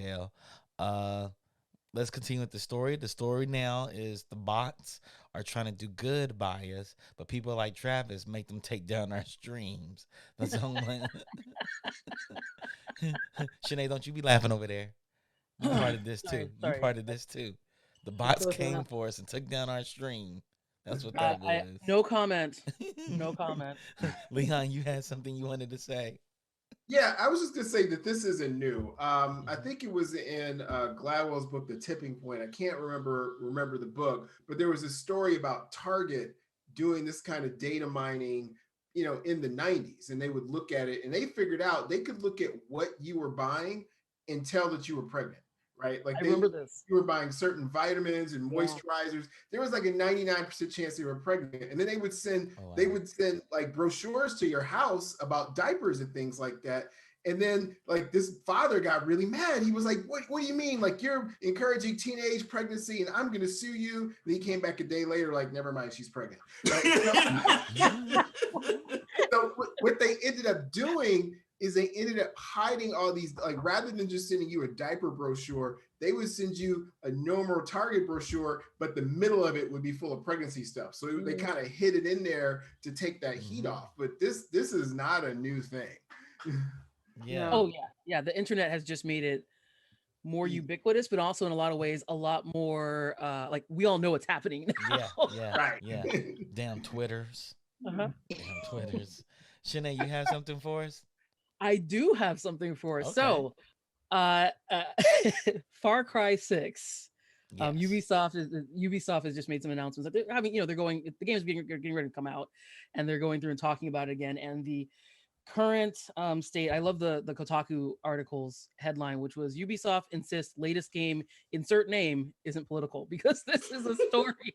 tale. Uh, let's continue with the story. The story now is the bots are trying to do good by us, but people like Travis make them take down our streams. That's the only. Sinead, don't you be laughing over there. You part of this too. You Sorry. part of this too. The Just bots closing came enough. for us and took down our stream. That's what that I was. no comment. No comment. Leon, you had something you wanted to say. Yeah, I was just gonna say that this isn't new. I think it was in Gladwell's book, The Tipping Point. I can't remember the book, but there was a story about Target doing this kind of data mining, in the 90s, and they would look at it and they figured out they could look at what you were buying and tell that you were pregnant, right? Like I they remember this. you were buying certain vitamins and Yeah. moisturizers. There was like a 99% chance they were pregnant, and then Oh they wow. would send like brochures to your house about diapers and things like that. And then like this father got really mad. He was like, what do you mean? Like you're encouraging teenage pregnancy and I'm gonna sue you. And he came back a day later, like, never mind, she's pregnant. Right? So what they ended up doing is they ended up hiding all these, like rather than just sending you a diaper brochure, they would send you a normal Target brochure, but the middle of it would be full of pregnancy stuff. So they kind of hid it in there to take that heat off. But this is not a new thing. Yeah. Oh yeah, yeah. The internet has just made it more ubiquitous, but also in a lot of ways a lot more like we all know what's happening Yeah. now. Yeah. Right. Yeah. Damn Twitters. Uh-huh. Damn Twitters. Shanae, you have something for us? I do have something for us. Okay. So, uh, uh Far Cry 6. Yes. Ubisoft has just made some announcements that they're having, they're going, the game's getting ready to come out, and they're going through and talking about it again. And the current state, I love the Kotaku article's headline, which was Ubisoft insists latest game insert name isn't political, because this is a story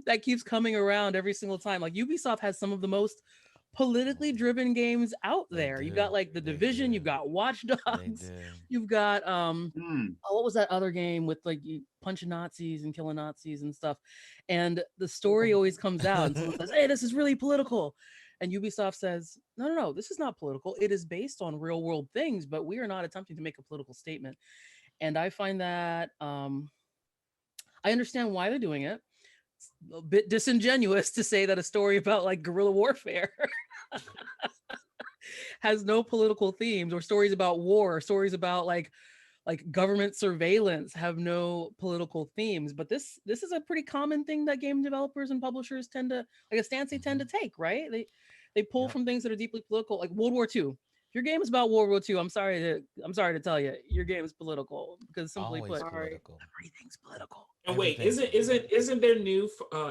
that keeps coming around every single time. Like Ubisoft has some of the most politically driven games out They there. You've do. got like the They Division, do. you've got Watch They Dogs, do. you've got Mm. oh, what was that other game with like you punching Nazis and killing Nazis and stuff? And the story always comes out and someone says, "Hey, this is really political." And Ubisoft says, "No, no, no, this is not political. It is based on real world things, but we are not attempting to make a political statement." And I find that I understand why they're doing it. It's a bit disingenuous to say that a story about like guerrilla warfare has no political themes, or stories about war, or stories about like government surveillance have no political themes. But this is a pretty common thing that game developers and publishers tend to, like a stance they tend to take, right? They pull Yep. from things that are deeply political, like World War II. If your game is about World War II, I'm sorry to tell you, your game is political, because simply Always put, political. everything's political. And wait, Everything's political.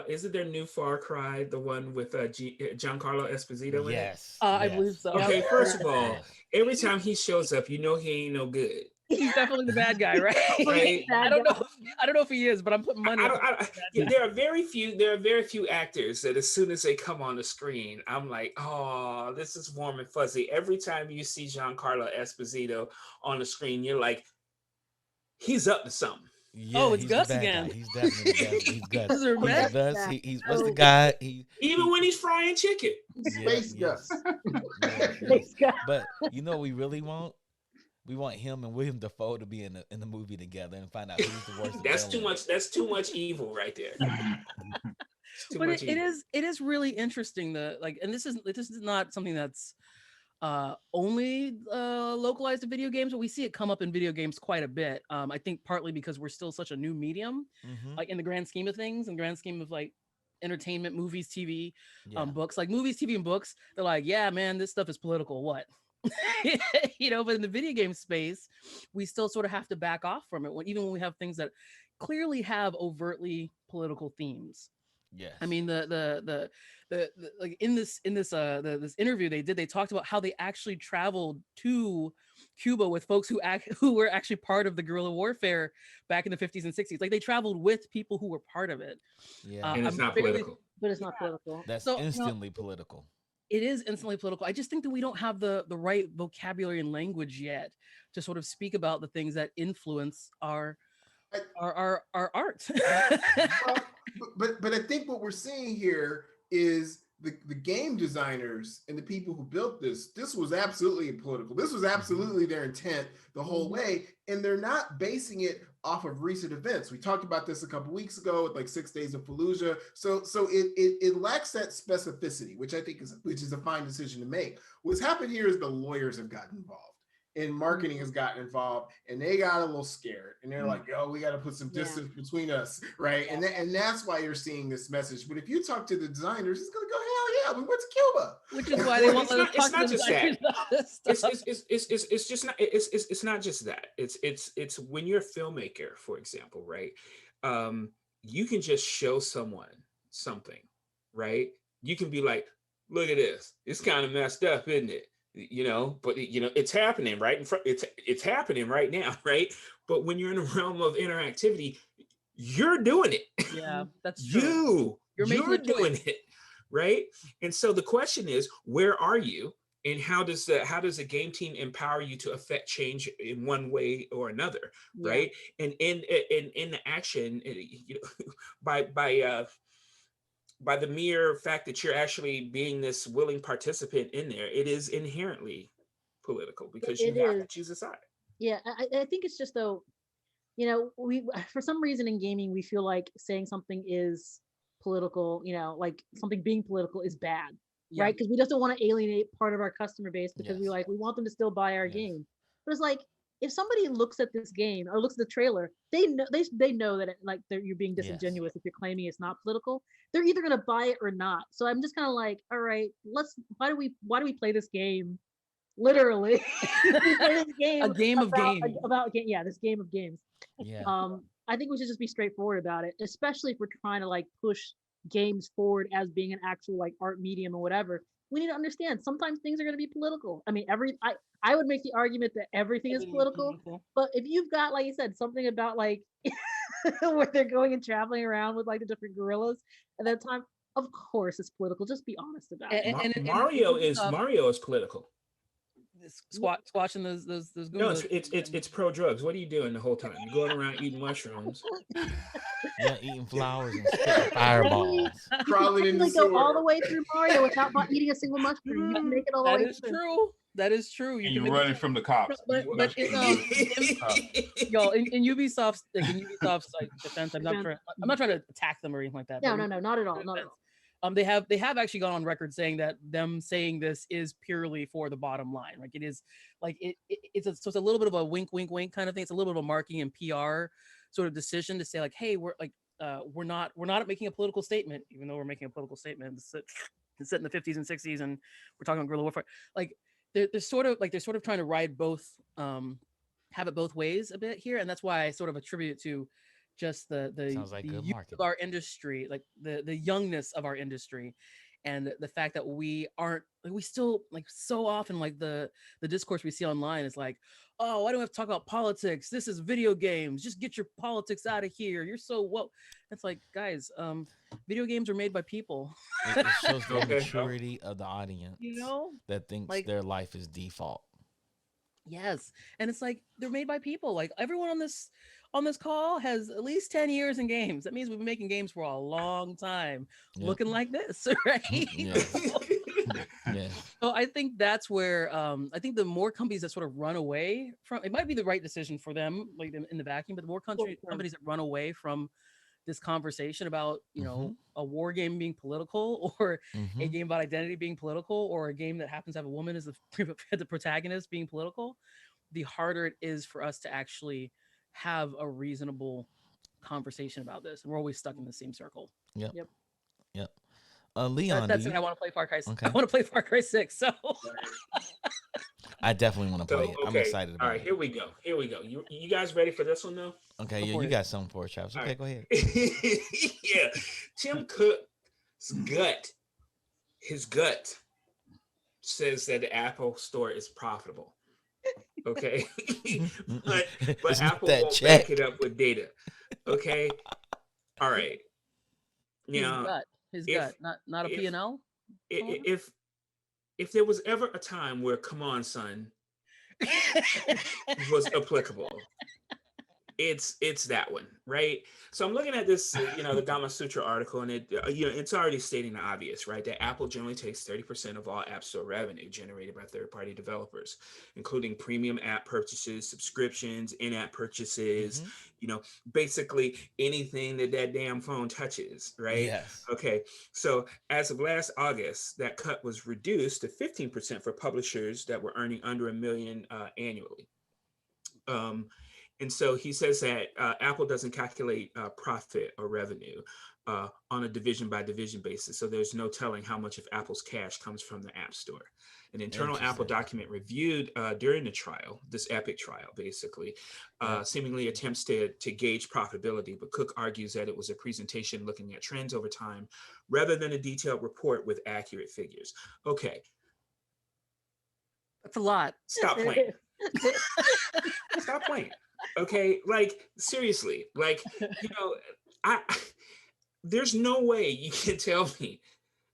isn't their new Far Cry the one with Giancarlo Esposito in it? Yes. I Yes. believe so. Okay, Yep. first of all, Yes. every time he shows up, you know he ain't no good, He's definitely the bad guy, right? right? I don't know. I don't know if he is, but I'm putting money I on don't. I, yeah, there are very few. There are very few actors that, as soon as they come on the screen, I'm like, oh, this is warm and fuzzy. Every time you see Giancarlo Esposito on the screen, you're like, he's up to something. Yeah, Oh, it's he's Gus the bad again. guy. He's definitely the bad. He's Gus. Those are He's Gus? Gus. Yeah. He's what's the guy? Even when he's frying chicken. Space yes, Gus. yes, Thanks, yes. God. But you know what we really want? We want him and William Dafoe to be in the movie together and find out who's the worst That's too villain. much. That's too much evil right there. It's too But much evil. it is really interesting that, like, and this is not something that's only localized to video games, but we see it come up in video games quite a bit. I think partly because we're still such a new medium, Mm-hmm. like in the grand scheme of things, in the grand scheme of like entertainment, movies, TV, Yeah. books, like movies, TV, and books. They're like, yeah, man, this stuff is political. What? But in the video game space, we still sort of have to back off from it, even when we have things that clearly have overtly political themes. Yes. I mean, the like in this this interview they talked about how they actually traveled to Cuba with folks who were actually part of the guerrilla warfare back in the 50s and 60s. Like they traveled with people who were part of it. Yeah. And it's I'm not fairly- political. But it's not political. That's so, instantly political. it is instantly political. I just think that we don't have the right vocabulary and language yet to sort of speak about the things that influence our art. Well, but I think what we're seeing here is the game designers and the people who built this was absolutely political. This was absolutely their intent the whole way. And they're not basing it off of recent events. We talked about this a couple weeks ago with like 6 Days of Fallujah. So it lacks that specificity, which I think is a fine decision to make. What's happened here is the lawyers have gotten involved. And marketing has gotten involved, and they got a little scared, and they're like, "Oh, we got to put some distance between us, right?" And that's why you're seeing this message. But if you talk to the designers, it's gonna go, "Hell yeah, we went to Cuba," which is why they want to talk to the just designers about this stuff. It's just not. It's not just that. It's when you're a filmmaker, for example, right? You can just show someone something, right? You can be like, "Look at this. It's kind of messed up, isn't it?" But it's happening right in front. It's happening right now, right? But when you're in the realm of interactivity, you're doing it. Yeah, that's true. You're doing it, right? And so the question is, where are you, and how does a game team empower you to affect change in one way or another, right? And in the action, by the mere fact that you're actually being this willing participant in there, it is inherently political because you have to choose a side. Yeah, I think it's just though, we for some reason in gaming we feel like saying something is political, like something being political is bad, right? Because we just don't want to alienate part of our customer base because we want them to still buy our game. But it's like, if somebody looks at this game or looks at the trailer, they know that you're being disingenuous if you're claiming it's not political. They're either going to buy it or not. So I'm just kind of like, all right, why do we play this game? Literally, we play this game, this game of games. Yeah. I think we should just be straightforward about it, especially if we're trying to push games forward as being an actual art medium or whatever. We need to understand sometimes things are going to be political. I mean, I would make the argument that everything is political, but if you've got, like you said, something about where they're going and traveling around with the different gorillas at that time, of course it's political. Just be honest about it. Mario is political. Squashing those Goombas. No, it's pro drugs. What are you doing the whole time? You're going around eating mushrooms. Yeah, eating flowers and spitting fireballs. Crawling in the go sewer. all the way through Mario without eating a single mushroom. You can make it all the way through. That is true. You can run from the cops. But y'all, in Ubisoft's defense, I'm not trying to attack them or anything like that. No, not at all. Not at all. They have actually gone on record saying that them saying this is purely for the bottom line. Like it is, it's a little bit of a wink, wink, wink kind of thing. It's a little bit of a marketing and PR sort of decision to say hey, we're not making a political statement, even though we're making a political statement. It's set in the 50s and 60s, and we're talking about guerrilla warfare. They're sort of trying to ride both, have it both ways a bit here, and that's why I sort of attribute it to just the youth of our industry, the youngness of our industry, and the fact that we still so often the discourse we see online is oh, why do we have to talk about politics? This is video games. Just get your politics out of here. You're so well. It's guys, video games are made by people. It shows the maturity of the audience, that thinks their life is default. Yes, and it's they're made by people. Everyone on this call has at least 10 years in games. That means we've been making games for a long time, looking like this, right? Yeah. So I think that's where I think the more companies that sort of run away from, it might be the right decision for them, in the vacuum, but the more companies that run away from this conversation about a war game being political, or a game about identity being political, or a game that happens to have a woman as the protagonist being political, the harder it is for us to actually have a reasonable conversation about this, and we're always stuck in the same circle. Yep. Leon, that's it. I want to play Far Cry. Okay. I want to play Far Cry 6. So I definitely want to play it. I'm excited about it. All right, here we go. You guys ready for this one though? Okay, you got something for us, Travis. Okay, go ahead. Yeah, Tim Cook's gut says that the Apple Store is profitable. Okay, but Apple won't back it up with data. Okay, all right. His gut, not a P&L. If there was ever a time where "Come On, Son" was applicable, it's that one, right? So I'm looking at this, the Gama Sutra article, and it's already stating the obvious, right? That Apple generally takes 30% of all App Store revenue generated by third-party developers, including premium app purchases, subscriptions, in-app purchases, Mm-hmm. Basically anything that damn phone touches, right? Yes. Okay, so as of last August, that cut was reduced to 15% for publishers that were earning under $1 million annually. And so he says that Apple doesn't calculate profit or revenue on a division by division basis. So there's no telling how much of Apple's cash comes from the App Store. An internal Apple Interesting. document reviewed during the trial, this epic trial, basically, Yep. seemingly attempts to gauge profitability. But Cook argues that it was a presentation looking at trends over time rather than a detailed report with accurate figures. Okay, That's a lot. stop playing. Stop playing. Okay, like seriously, like I there's no way you can tell me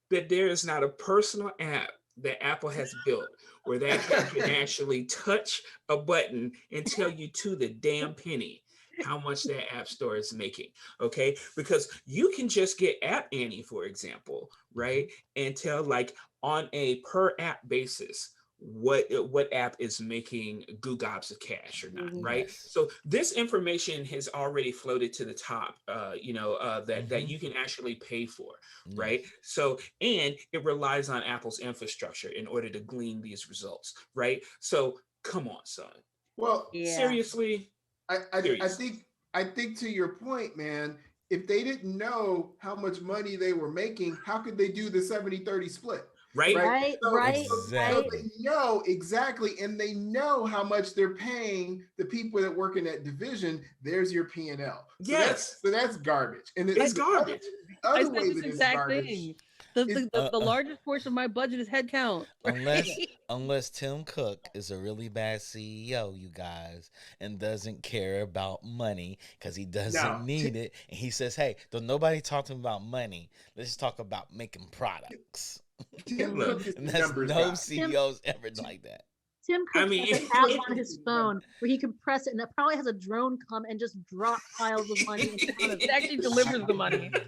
that there is not a personal app that Apple has built where that can actually touch a button and tell you to the damn penny how much that app store is making. Okay, because you can just get App Annie, for example, right, and tell like on a per app basis what app is making goo gobs of cash or not, right? Yes. So this information has already floated to the top, that you can actually pay for, right? Yes. So, and it relies on Apple's infrastructure in order to glean these results, right? So come on, son. Well, Yeah. Seriously? I Seriously. think to your point, man, if they didn't know how much money they were making, how could they do the 70-30 split? Right? Right, So, right, so Exactly. right. they know exactly, and they know how much they're paying the people that work in that division. There's your P&L. So Yes. that's garbage. And It's garbage. The I other said way this that it's exact garbage. thing. The Uh, uh, largest portion of my budget is headcount. unless Tim Cook is a really bad CEO, you guys, and doesn't care about money because he doesn't No, need it, and he says, "Hey, don't nobody talk to me about money. Let's just talk about making products." Tim Look, Cook is And the that's numbers no guy. CEOs ever like that. Tim I Cook mean, has an app on his phone where he can press it, and it probably has a drone come and just drop piles of money in front of It it. actually delivers the money. Let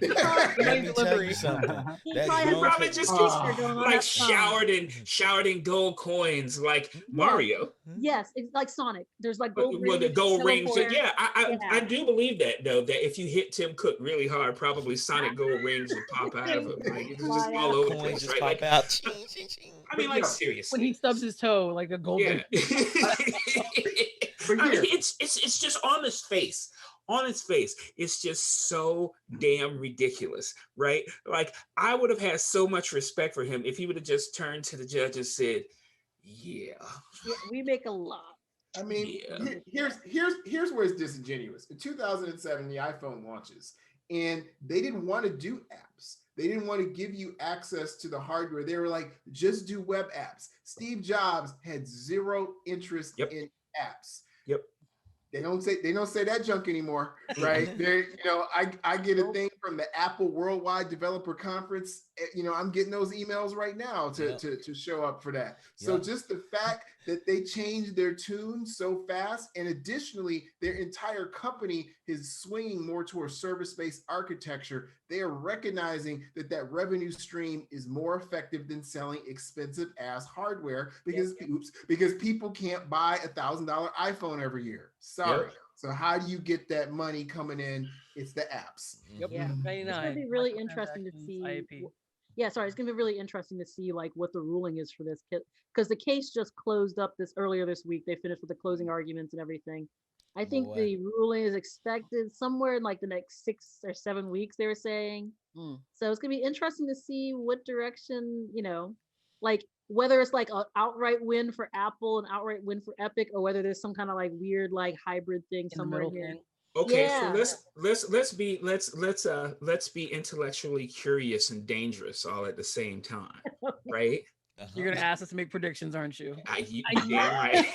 Money me tell delivery. you something. He That probably he has drone probably could. just a keeps speaker going on like that phone. showered in gold coins like Yes, Mario. yes, it's like Sonic. There's like But gold well, the rings, gold ring. So teleport. yeah, I Yeah. do believe that though. That if you hit Tim Cook really hard, probably Sonic gold rings would pop out of him. Like it's just Fly all out. over the Coins place, just right? pop Like out. Ching, ching, ching. I mean, But like yo, When he seriously. stubs his toe, like a golden. Yeah. But I mean, here, it's just on his face. On his face, it's just so damn ridiculous, right? Like I would have had so much respect for him if he would have just turned to the judge and said, "Yeah, Yeah, we make a lot. I mean, yeah, here's where it's disingenuous. In 2007, the iPhone launches, and they didn't want to do apps. They didn't want to give you access to the hardware. They were like, just do web apps. Steve Jobs had zero interest yep, in apps. yep." They don't say that junk anymore, right? There, I get a thing from the Apple Worldwide Developer Conference. I'm getting those emails right now Yep. to show up for that. So Yep. just the fact that they changed their tune so fast, and additionally, their entire company is swinging more towards service-based architecture. They are recognizing that revenue stream is more effective than selling expensive ass hardware because because people can't buy $1,000 iPhone every year. Sorry. Yep. So how do you get that money coming in? It's the apps. Yep. Yeah. It's gonna 99. be really interesting to Microtransactions, see. IAP. Yeah, sorry, it's gonna be really interesting to see like what the ruling is for this kid because the case just closed up earlier this week. They finished with the closing arguments and everything. I think Boy. the ruling is expected somewhere in like the next 6 or 7 weeks. They were saying. Mm. So it's gonna be interesting to see what direction, like whether it's like an outright win for Apple, an outright win for Epic, or whether there's some kind of like weird like hybrid thing In the somewhere middle here. thing. Okay, Yeah. so let's be intellectually curious and dangerous all at the same time, right? Uh-huh. You're gonna ask us to make predictions, aren't you? You I damn right.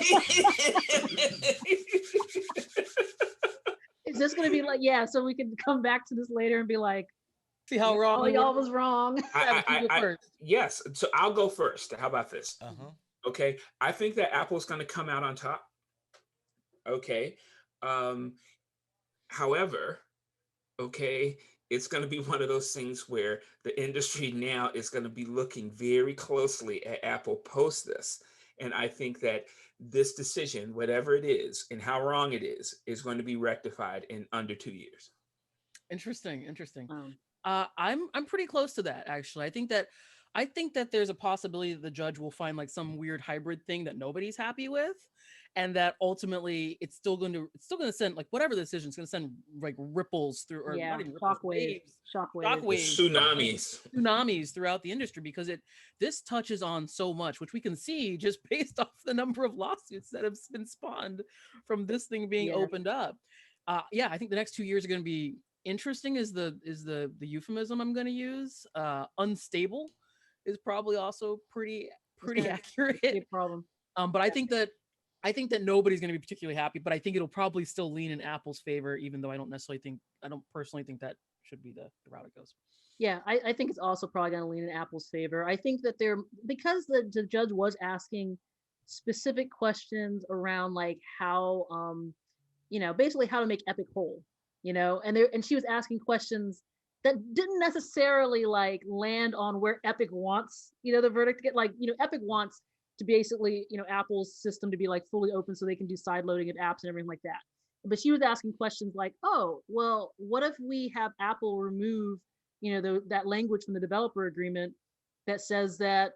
Is this gonna be like so we can come back to this later and be like, See how wrong oh we y'all were? was wrong. Travis, you go first. Yes, so I'll go first. How about this? Uh-huh. Okay, I think that Apple's going to come out on top. Okay, However, okay, it's going to be one of those things where the industry now is going to be looking very closely at Apple post this. And I think that this decision, whatever it is and how wrong it is going to be rectified in under 2 years. Interesting, interesting. Um, I'm pretty close to that actually. I think that there's a possibility that the judge will find like some weird hybrid thing that nobody's happy with, and that ultimately it's still going to send like whatever the decision is going to send like ripples through, or yeah, not even ripples, shockwave, waves, shockwave. The shockwaves, tsunamis. tsunamis throughout the industry, because this touches on so much, which we can see just based off the number of lawsuits that have been spawned from this thing being Yeah. opened up. Yeah, I think the next 2 years are going to be interesting. Is the euphemism I'm going to use. Unstable is probably also pretty gonna accurate. Be a problem. But I think that nobody's going to be particularly happy. But I think it'll probably still lean in Apple's favor, even though I don't personally think that should be the route it goes. Yeah, I think it's also probably going to lean in Apple's favor. I think that because the judge was asking specific questions around like how basically how to make Epic whole, and she was asking questions that didn't necessarily like land on where Epic wants, the verdict to get. Like, Epic wants to basically, Apple's system to be like fully open so they can do side loading of apps and everything like that. But she was asking questions like, oh, well, what if we have Apple remove, that language from the developer agreement that says that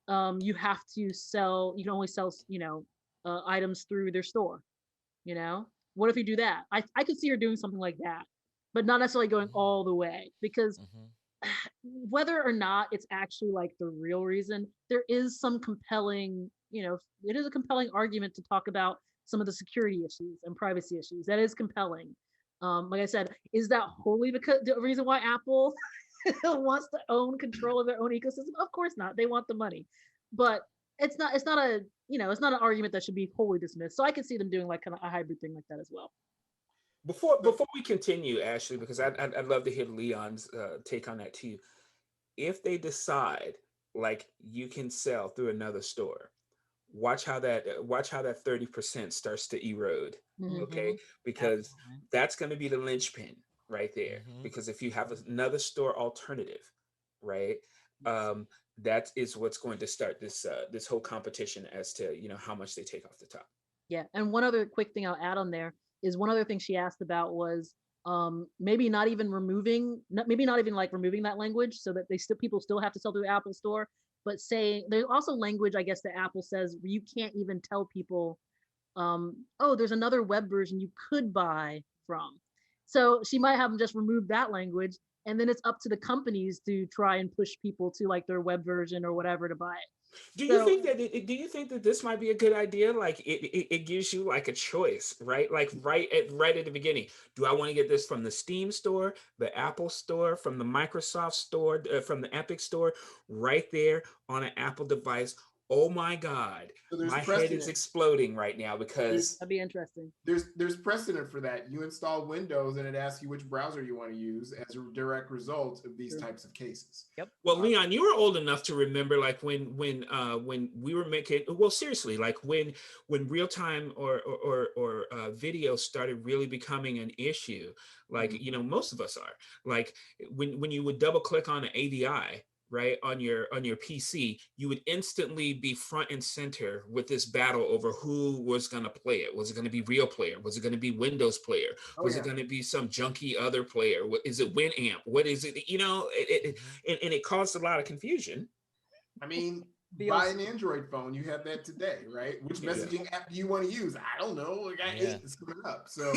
you can only sell, items through their store, you know? What if you do that? I could see her doing something like that, but not necessarily going Mhm. all the way, because Mhm. whether or not it's actually like the real reason, there is some compelling, it is a compelling argument to talk about some of the security issues and privacy issues. That is compelling. Like I said, is that wholly because the reason why Apple wants to own control of their own ecosystem? Of course not. They want the money, but it's not an argument that should be wholly dismissed. So I can see them doing like kind of a hybrid thing like that as well. Before we continue, Ashley, because I'd love to hear Leon's take on that too. If they decide like you can sell through another store, watch how that 30% starts to erode. Mhm. Okay, Mm-hmm. because Absolutely. that's going to be the linchpin right there. Mhm. Because if you have another store alternative, right, um, that is what's going to start this whole competition as to how much they take off the top. Yeah, and one other quick thing I'll add on there is one other thing she asked about was maybe not even maybe not even like removing that language so that people still have to sell through the Apple Store, but saying there's also language I guess that Apple says where you can't even tell people, oh, there's another web version you could buy from. So she might have them just remove that language, and then it's up to the companies to try and push people to like their web version or whatever to buy it. Do you So think that do you think that this might be a good idea? Like it gives you like a choice, right? Like right at the beginning. Do I want to get this from the Steam store, the Apple store, from the Microsoft store, from the Epic store, right there on an Apple device? Oh my God, So there's my head is precedent. exploding right now There's because that'd be interesting. there's precedent for that. You install Windows and it asks you which browser you want to use as a direct result of these True. types of cases. Yep. well, Leon, you were old enough to remember like when we were making well seriously like when real time or video started really becoming an issue, like most of us are like when you would double click on an AVI right on your PC, you would instantly be front and center with this battle over who was going to play it. Was it going to be real player? Was it going to be Windows player? Oh Was it yeah. going to be some junky other player? What is it? Winamp? What is it? Mhm. And it caused a lot of confusion. I mean, buy VLC. an Android phone. You have that today, right? Which Yeah. messaging app do you want to use? I don't know. I got Yeah. 8 that's coming up. So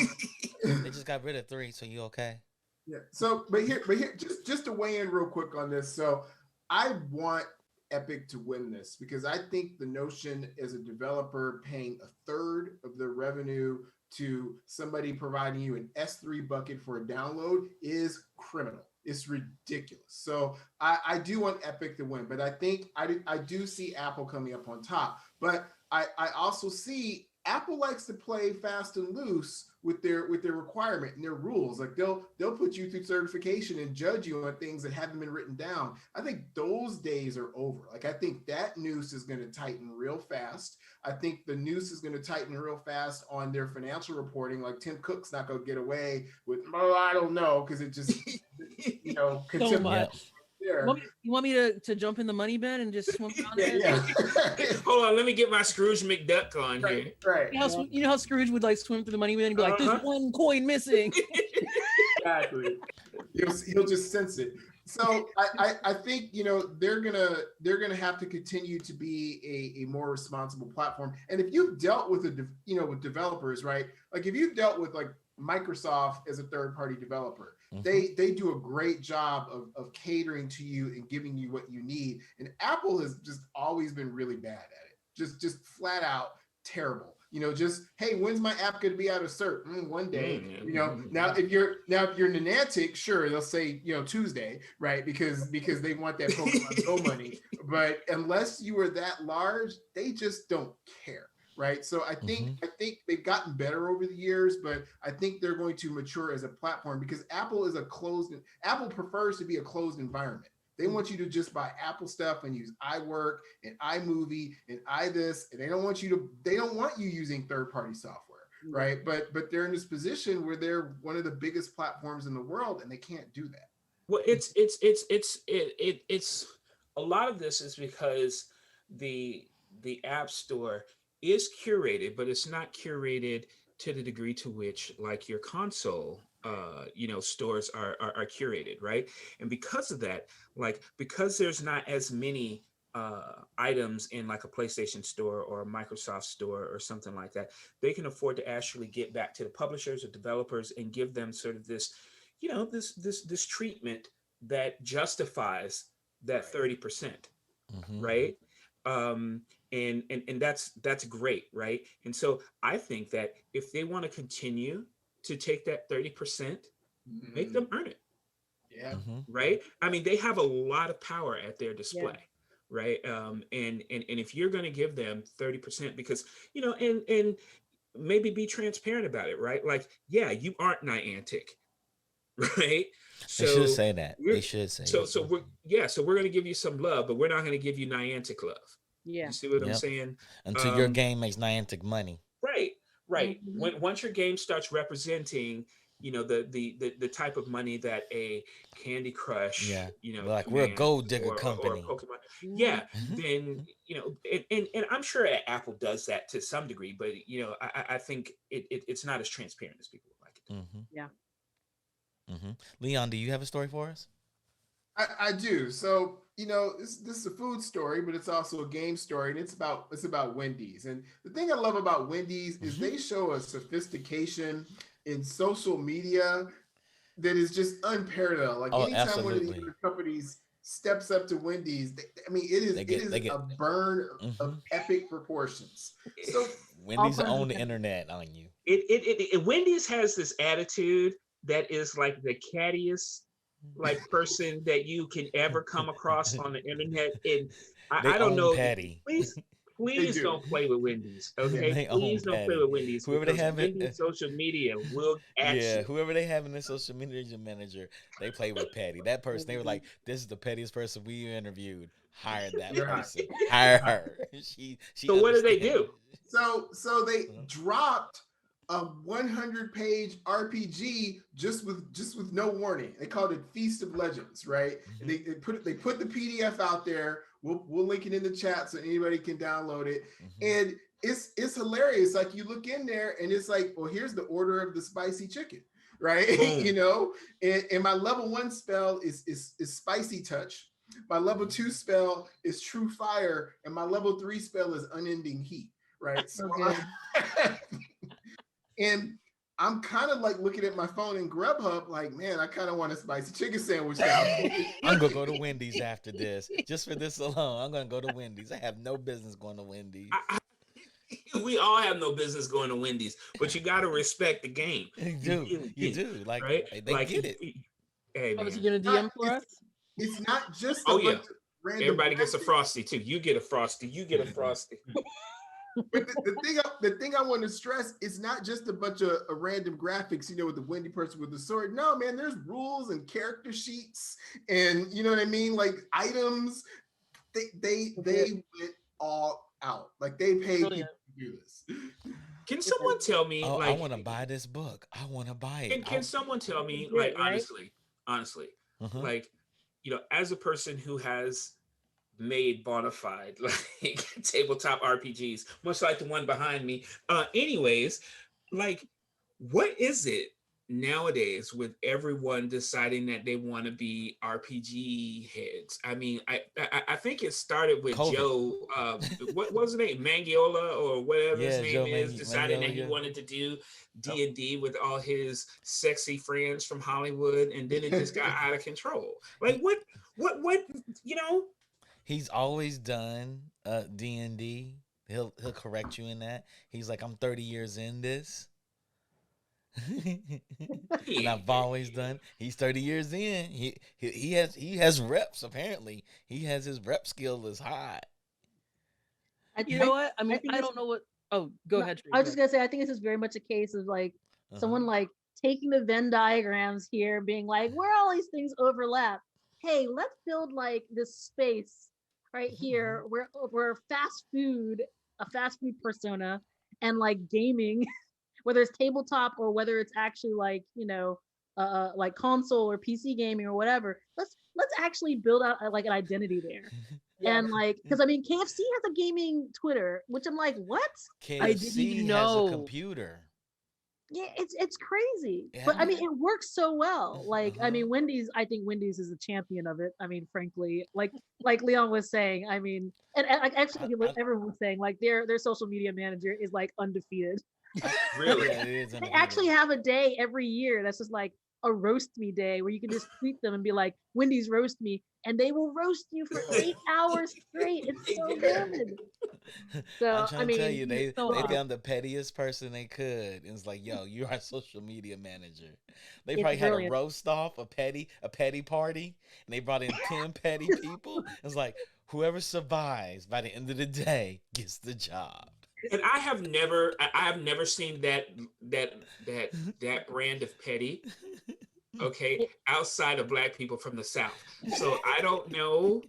They just got rid of 3, so you okay? yeah. So but here, just to weigh in real quick on this. So I want Epic to win this because I think the notion as a developer paying a third of the revenue to somebody providing you an S3 bucket for a download is criminal. It's ridiculous. So I do want Epic to win, but I think I do see Apple coming up on top. But I also see Apple likes to play fast and loose with their requirement and their rules. Like they'll put you through certification and judge you on things that haven't been written down. I think those days are over. Like I think that noose is going to tighten real fast. I think the noose is going to tighten real fast on their financial reporting. Like Tim Cook's not going to get away with, oh, I don't know, because it just So much. there. You want me to jump in the money bin and just swim down there? Yeah. Hold on, let me get my Scrooge McDuck on here. Right. You know how Scrooge would like swim through the money bin and be like, "There's one coin missing." Exactly. He'll just sense it. So I think they're gonna have to continue to be a more responsible platform. And if you've dealt with with developers, right? Like if you've dealt with like Microsoft as a third-party developer, they do a great job of catering to you and giving you what you need. And Apple has just always been really bad at it. Just flat out terrible. Just, hey, when's my app going to be out of cert? One day. Now if you're Niantic, sure, they'll say Tuesday, right? Because they want that Pokemon Go money. But unless you are that large, they just don't care. Right. So I think they've gotten better over the years, but I think they're going to mature as a platform because Apple prefers to be a closed environment. They want you to just buy Apple stuff and use iWork and iMovie and iThis, and they don't want you using third-party software. Right. But they're in this position where they're one of the biggest platforms in the world and they can't do that. Well, it's a lot of this is because the App Store is curated, but it's not curated to the degree to which like your console stores are curated, right? And because of that, because there's not as many items in like a PlayStation store or a Microsoft store or something like that, they can afford to actually get back to the publishers or developers and give them sort of this this treatment that justifies that 30%, right? And that's great, right? And so I think that if they want to continue to take that 30%, make them earn it. Yeah. Right. I mean, they have a lot of power at their display, right? And if you're going to give them 30%, because and maybe be transparent about it, right? Like, yeah, you aren't Niantic, right? They should say that. They should say. So we're going to give you some love, but we're not going to give you Niantic love. Yeah. You see what I'm saying? Until your game makes Niantic money. Right. Once your game starts representing, the type of money that a Candy Crush, like we're a gold digger company. Or Pokemon. Then and I'm sure Apple does that to some degree, but I think it's not as transparent as people would like it. Yeah. Leon, do you have a story for us? I do. So, this is a food story, but it's also a game story, and it's about Wendy's. And the thing I love about Wendy's is they show a sophistication in social media that is just unparalleled. Like anytime one of these companies steps up to Wendy's, it is a burn of epic proportions. So Wendy's own the internet on you. Wendy's has this attitude that is like the cattiest person that you can ever come across on the internet. And I don't know. Patty. Please don't play with Wendy's. Okay. Please don't play with Wendy's. Whoever they have Wendy's social media will you. Whoever they have in their social media manager, they play with Patty. That person, they were like, this is the pettiest person we interviewed. Hire that person. Hire her. She so what did they do? So they dropped a 100-page RPG just with no warning. They called it Feast of Legends, right? And they put the PDF out there. We'll link it in the chat so anybody can download it. And it's hilarious. Like you look in there and it's like, well, here's the order of the spicy chicken, right? And my level 1 spell is Spicy Touch. My level 2 spell is True Fire, and my level 3 spell is Unending Heat, right? So and I'm kind of like looking at my phone in Grubhub, like, man, I kind of want a spicy chicken sandwich now. I'm going to go to Wendy's after this. Just for this alone, I'm going to go to Wendy's. I have no business going to Wendy's. We all have no business going to Wendy's, but you got to respect the game. You do. Like, right? They get it. Hey, man. Was he going to DM for us? It's not just everybody gets a Frosty, too. You get a Frosty. You get a Frosty. But the thing I want to stress is not just a bunch of random graphics, with the windy person with the sword. No, man, there's rules and character sheets, and you know what I mean, like items. They went all out. Like they paid Brilliant. people to do this. Can someone tell me, Oh, I like, want to buy this book. I want to buy it. can someone tell me, Legit, like, right? honestly, Uh-huh. like, as a person who has made bona fide like tabletop RPGs, much like the one behind me. Anyways, like, what is it nowadays with everyone deciding that they want to be RPG heads? I mean, I think it started with COVID. Joe. What was his name? Mangiola or whatever his Yeah, name Joe is, deciding that he Magnolia. wanted to do D&D with all his sexy friends from Hollywood, and then it just got out of control. Like, He what, you know? he's always done D&D. He'll correct you in that. He's like, I'm 30 years in this. And I've always done. He's 30 years in. He has reps apparently. He has his rep skill is high. You know what? I I mean, think I it's don't know what. Oh, go no, ahead, I Tree. was just gonna say, I think this is very much a case of like Uh-huh. someone like taking the Venn diagrams here, being like, where all these things overlap. Hey, let's build like this space right here where a fast food persona, and like gaming, whether it's tabletop or whether it's actually like like console or PC gaming or whatever. Let's actually build out like an identity there. Yeah, And like, because I mean, KFC has a gaming Twitter, which I'm like, what? I didn't KFC even has a know. computer. Yeah, it's crazy. Yeah. But I mean, it works so well. Like, I Uh-huh. mean, Wendy's, I think Wendy's is a champion of it. I mean, frankly, like Leon was saying, I mean, and like actually I, everyone was saying, like their social media manager is like undefeated. Really? yeah, it is They undefeated. actually have a day every year that's just like a roast me day where you can just tweet them and be like, Wendy's roast me, and they will roast you for 8 hours straight. It's so good. So I'm I trying to tell mean, you, they so they hot. found the pettiest person they could. And it's like, yo, you're our social media manager. They it's probably had a brilliant. roast off, a petty party, and they brought in 10 petty people. It's like whoever survives by the end of the day gets the job. And I have never seen that brand of petty, okay, It- outside of black people from the South. So I don't know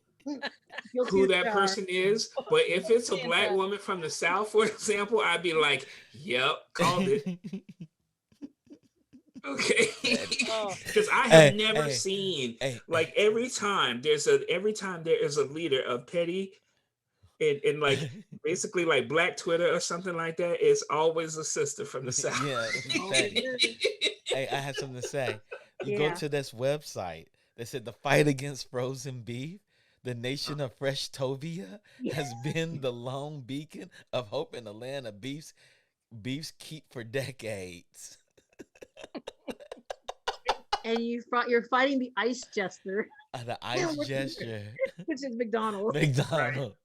Guilty who as that charged. person is, but if it's a Saying black that. woman from the South, for example, I'd be like, yep, called it. Okay. Oh, Because I have Hey, never hey, seen, hey, like, every time there is a leader of petty and like basically like Black Twitter or something like that, it's always a sister from the South. yeah, Oh, petty. it is. Hey, I have something to say. You go Yeah. to this website that said the fight against frozen beef, the nation of Fresh Tovia has been the lone beacon of hope in the land of beefs keep for decades. And you're fighting the ice jester, The ice which is gesture, which is McDonald's. McDonald's.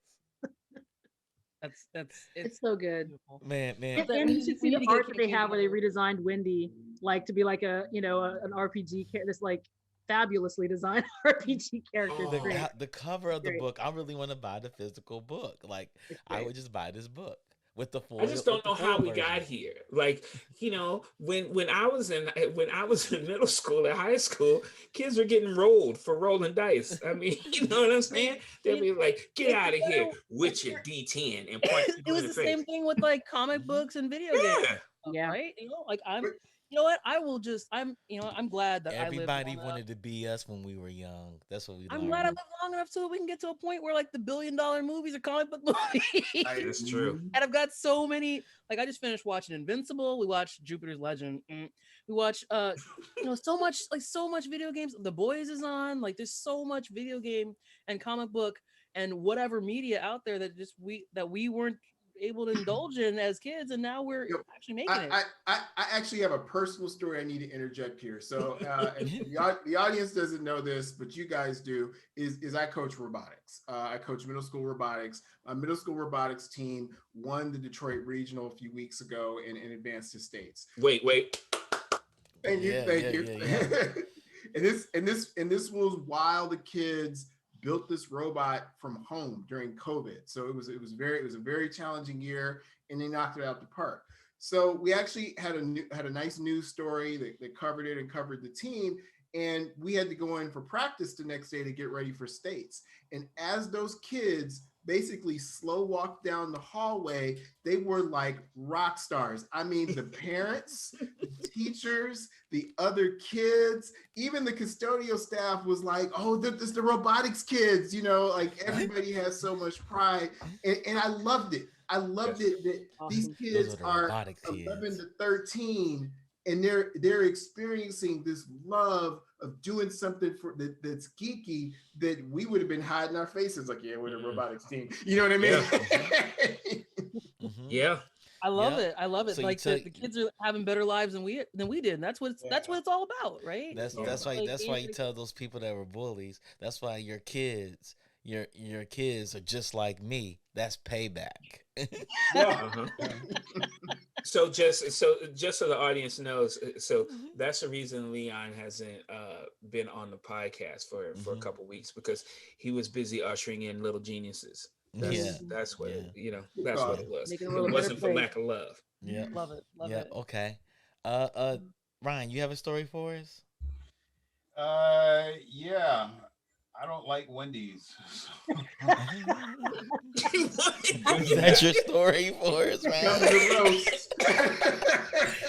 it's It's so good. beautiful. Man, And, That and we you should we see need the to get art that they have where they KKK. redesigned Wendy like to be like an RPG character, this like fabulously designed RPG character. It's Oh. great. The cover of the Great. book, I really want to buy the physical book. Like It's I great. would just buy this book with the I just don't know how full we got version. here. Like, when I was in middle school and high school, kids were getting rolled for rolling dice. I mean, you know what I'm saying? They'd be like, "Get It's out of here, better- Witcher D10," and punch It people was in the the face. same thing with like comic Mhm. books and video games, Yeah. Yeah. right? Like I'm. But- You know what? I'm glad that Everybody I lived long enough. wanted to be us when we were young. That's what we I'm learned. glad I lived long enough so that we can get to a point where like the $1 billion movies are comic book movies. That's true. And I've got so many. Like I just finished watching Invincible. We watched Jupiter's Legend. We watched so much video games. The Boys is on. Like there's so much video game and comic book and whatever media out there that we weren't able to indulge in as kids, and now we're Yep. actually making it. I actually have a personal story I need to interject here. So and the audience doesn't know this, but you guys do, is I coach robotics. I coach middle school robotics. My middle school robotics team won the Detroit Regional a few weeks ago and advanced to states. Wait. Thank you, Yeah, thank yeah, you. yeah, and this was while the kids built this robot from home during COVID. So it was a very challenging year, and they knocked it out the park. So we actually had a nice news story that covered it and covered the team. And we had to go in for practice the next day to get ready for states. And as those kids basically slow walked down the hallway, they were like rock stars. I mean, the parents, the teachers, the other kids, even the custodial staff was like, oh, this the robotics kids, you know, like everybody has so much pride. And I loved it. I loved it that these Awesome. kids Those are the are robotic 11 kids. to 13, and they're experiencing this love of doing something that's geeky that we would have been hiding our faces like, yeah, we're the robotics team. You know what I mean? Mm-hmm. Yeah. I love Yeah. it. I love it. So you Like took- the kids are having better lives than we did. And that's what it's all about, right? That's Yeah. that's why Like, that's why you and- tell those people that were bullies. That's why your kids are just like me. That's payback. Uh-huh. So just so the audience knows, so that's the reason Leon hasn't been on the podcast for a Mhm. couple weeks, because he was busy ushering in little geniuses. That's Yeah. that's what Yeah. that's what it was. Making the It world a better wasn't for place. lack of love. Yep. Love it. Love Yep. it. Okay. Ryan, you have a story for us? Yeah. I don't like Wendy's. Is that your story for us, Ryan?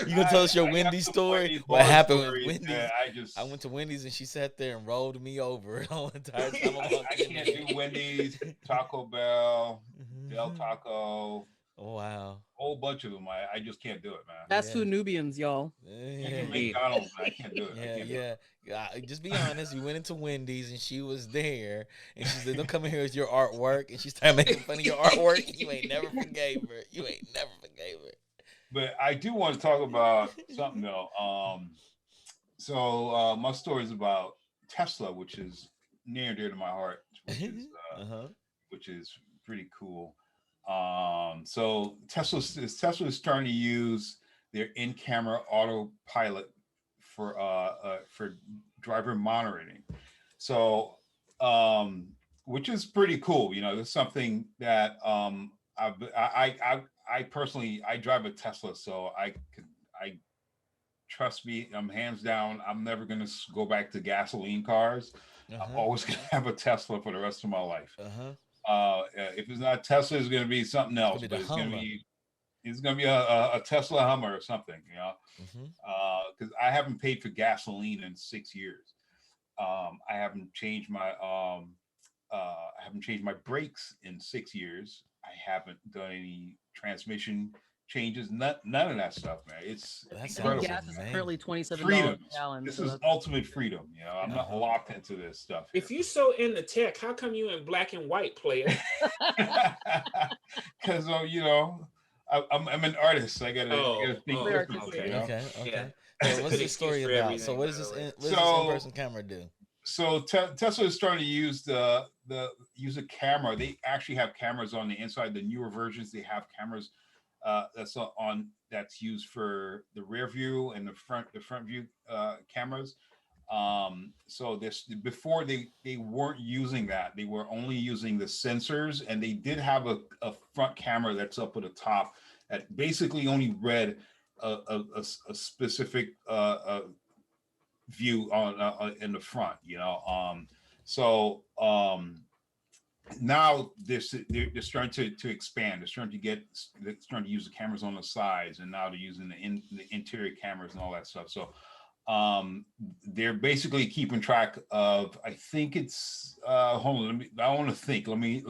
You gonna tell us your I got Wendy's some story? Wendy's What horror happened with stories Wendy's? that I went to Wendy's and she sat there and rolled me over the whole entire time I I walked in can't there. do Wendy's, Taco Bell, Del Mhm. Taco, Oh, wow. whole bunch of them. I just can't do it, man. Fast Yeah. food Nubians, y'all. Even Yeah. McDonald's, I can't do it. I Yeah, can't do it. yeah. Just be honest. We went into Wendy's and she was there, and she said, "Don't come in here with your artwork." And she started making fun of your artwork. And you ain't never forgave her. You ain't never forgave her. But I do want to talk about something though. So my story is about Tesla, which is near and dear to my heart, which is pretty cool. So Tesla is starting to use their in-camera autopilot for driver monitoring. So which is pretty cool. You know, there's something that I personally drive a Tesla, so I trust me, I'm hands down, I'm never gonna go back to gasoline cars. I'm always gonna have a Tesla for the rest of my life. If it's not Tesla, it's gonna be something else. It's gonna be It's gonna be a Tesla Hummer or something, you know. Because I haven't paid for gasoline in 6 years. I haven't changed my brakes in 6 years. I haven't done any transmission changes. None of that stuff, man. It's incredible. Gas is currently $27 Freedom. a gallon. This so is that's- ultimate freedom. You know, I'm not locked into this stuff. If you so into tech, how come you in black and white, player? Because you know, I'm an artist. I gotta think. Very differently, artistic. you know? Okay. Yeah. So what's the story about? So what does this in-person camera do? So Tesla is starting to use the camera. They actually have cameras on the inside. The newer versions, they have cameras that's used for the rear view and the front view cameras. So this before they weren't using that. They were only using the sensors, and they did have a front camera that's up at the top that basically only read a specific view on in the front, you know. Now they're starting to expand. They're starting to use the cameras on the sides, and now they're using the interior cameras and all that stuff. So they're basically keeping track of, I think it's hold on, let me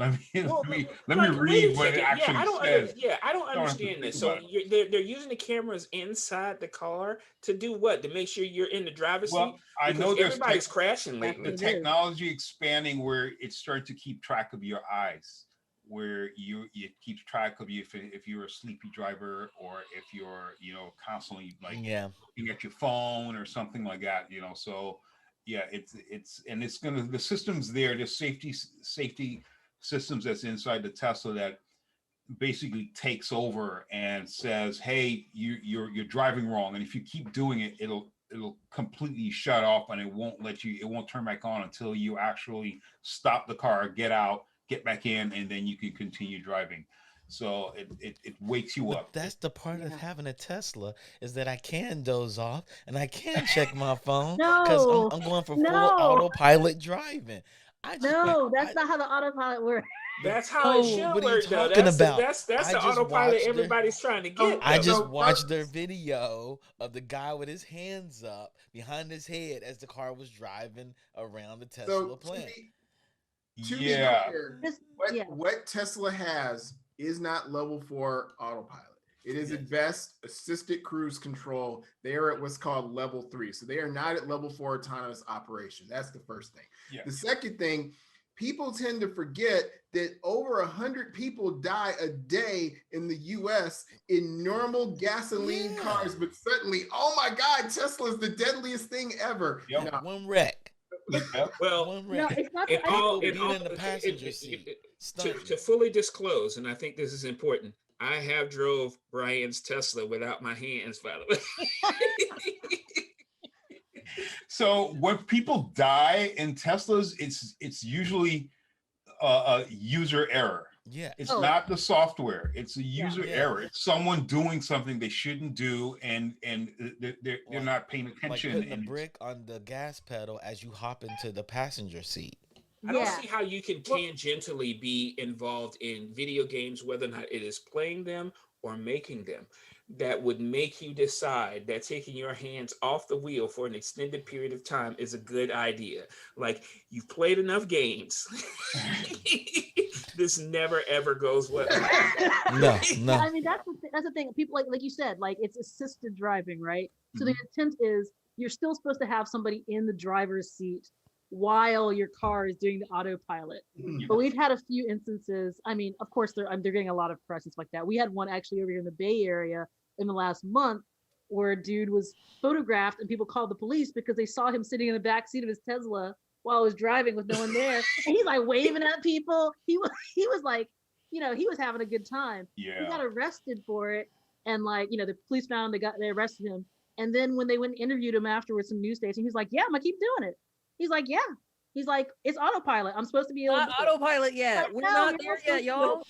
read what it actually says. I don't understand this. So they're using the cameras inside the car to do what? To make sure you're in the driver's seat? Well, I know everybody's crashing lately. The technology expanding where it's starting to keep track of your eyes, where it keeps track of you if you're a sleepy driver, or if you're, you know, constantly looking at your phone or something like that, you know. So yeah, it's gonna, the systems there, the safety systems that's inside the Tesla that basically takes over and says, hey, you're driving wrong, and if you keep doing it, it'll completely shut off, and it won't turn back on until you actually stop the car, get out, get back in, and then you can continue driving. So it wakes you up. That's the part of having a Tesla, is that I can doze off and I can check my phone because I'm going for full autopilot driving. That's not how the autopilot works. That's how it should what are you work, though. talking about? That's the autopilot everybody's trying to get. I just watched their video of the guy with his hands up behind his head as the car was driving around the Tesla plant. To be clear, what Tesla has is not level 4 autopilot. It is at best assisted cruise control. They are at what's called level 3. So they are not at level 4 autonomous operation. That's the first thing. Yeah. The second thing, people tend to forget that over 100 people die a day in the US in normal gasoline cars, but suddenly, oh my God, Tesla is the deadliest thing ever. Yep. No. One wreck. Well, one wreck. No, it's not in the passenger seat. To fully disclose, and I think this is important, I have drove Brian's Tesla without my hands, by the way. So when people die in Teslas, it's usually a user error. Yeah, it's not the software; it's a user error. It's someone doing something they shouldn't do, and they're not paying attention. Like putting a brick on the gas pedal as you hop into the passenger seat. I don't see how you can tangentially be involved in video games, whether or not it is playing them or making them, that would make you decide that taking your hands off the wheel for an extended period of time is a good idea. Like, you've played enough games. This never ever goes well. No. I mean, that's the thing. People like you said, like, it's assisted driving, right? So the intent is you're still supposed to have somebody in the driver's seat while your car is doing the autopilot. But we've had a few instances. I mean, of course, they're getting a lot of press and stuff like that. We had one actually over here in the Bay Area in the last month where a dude was photographed and people called the police because they saw him sitting in the back seat of his Tesla while I was driving with no one there. And he's like waving at people. He was like, he was having a good time. Yeah. He got arrested for it. And like, the police found they arrested him. And then when they went and interviewed him afterwards, some news station, he's like, yeah, I'm gonna keep doing it. He's like, yeah. He's like, it's autopilot. I'm supposed to be able not autopilot yet. Like, we're not there yet, y'all.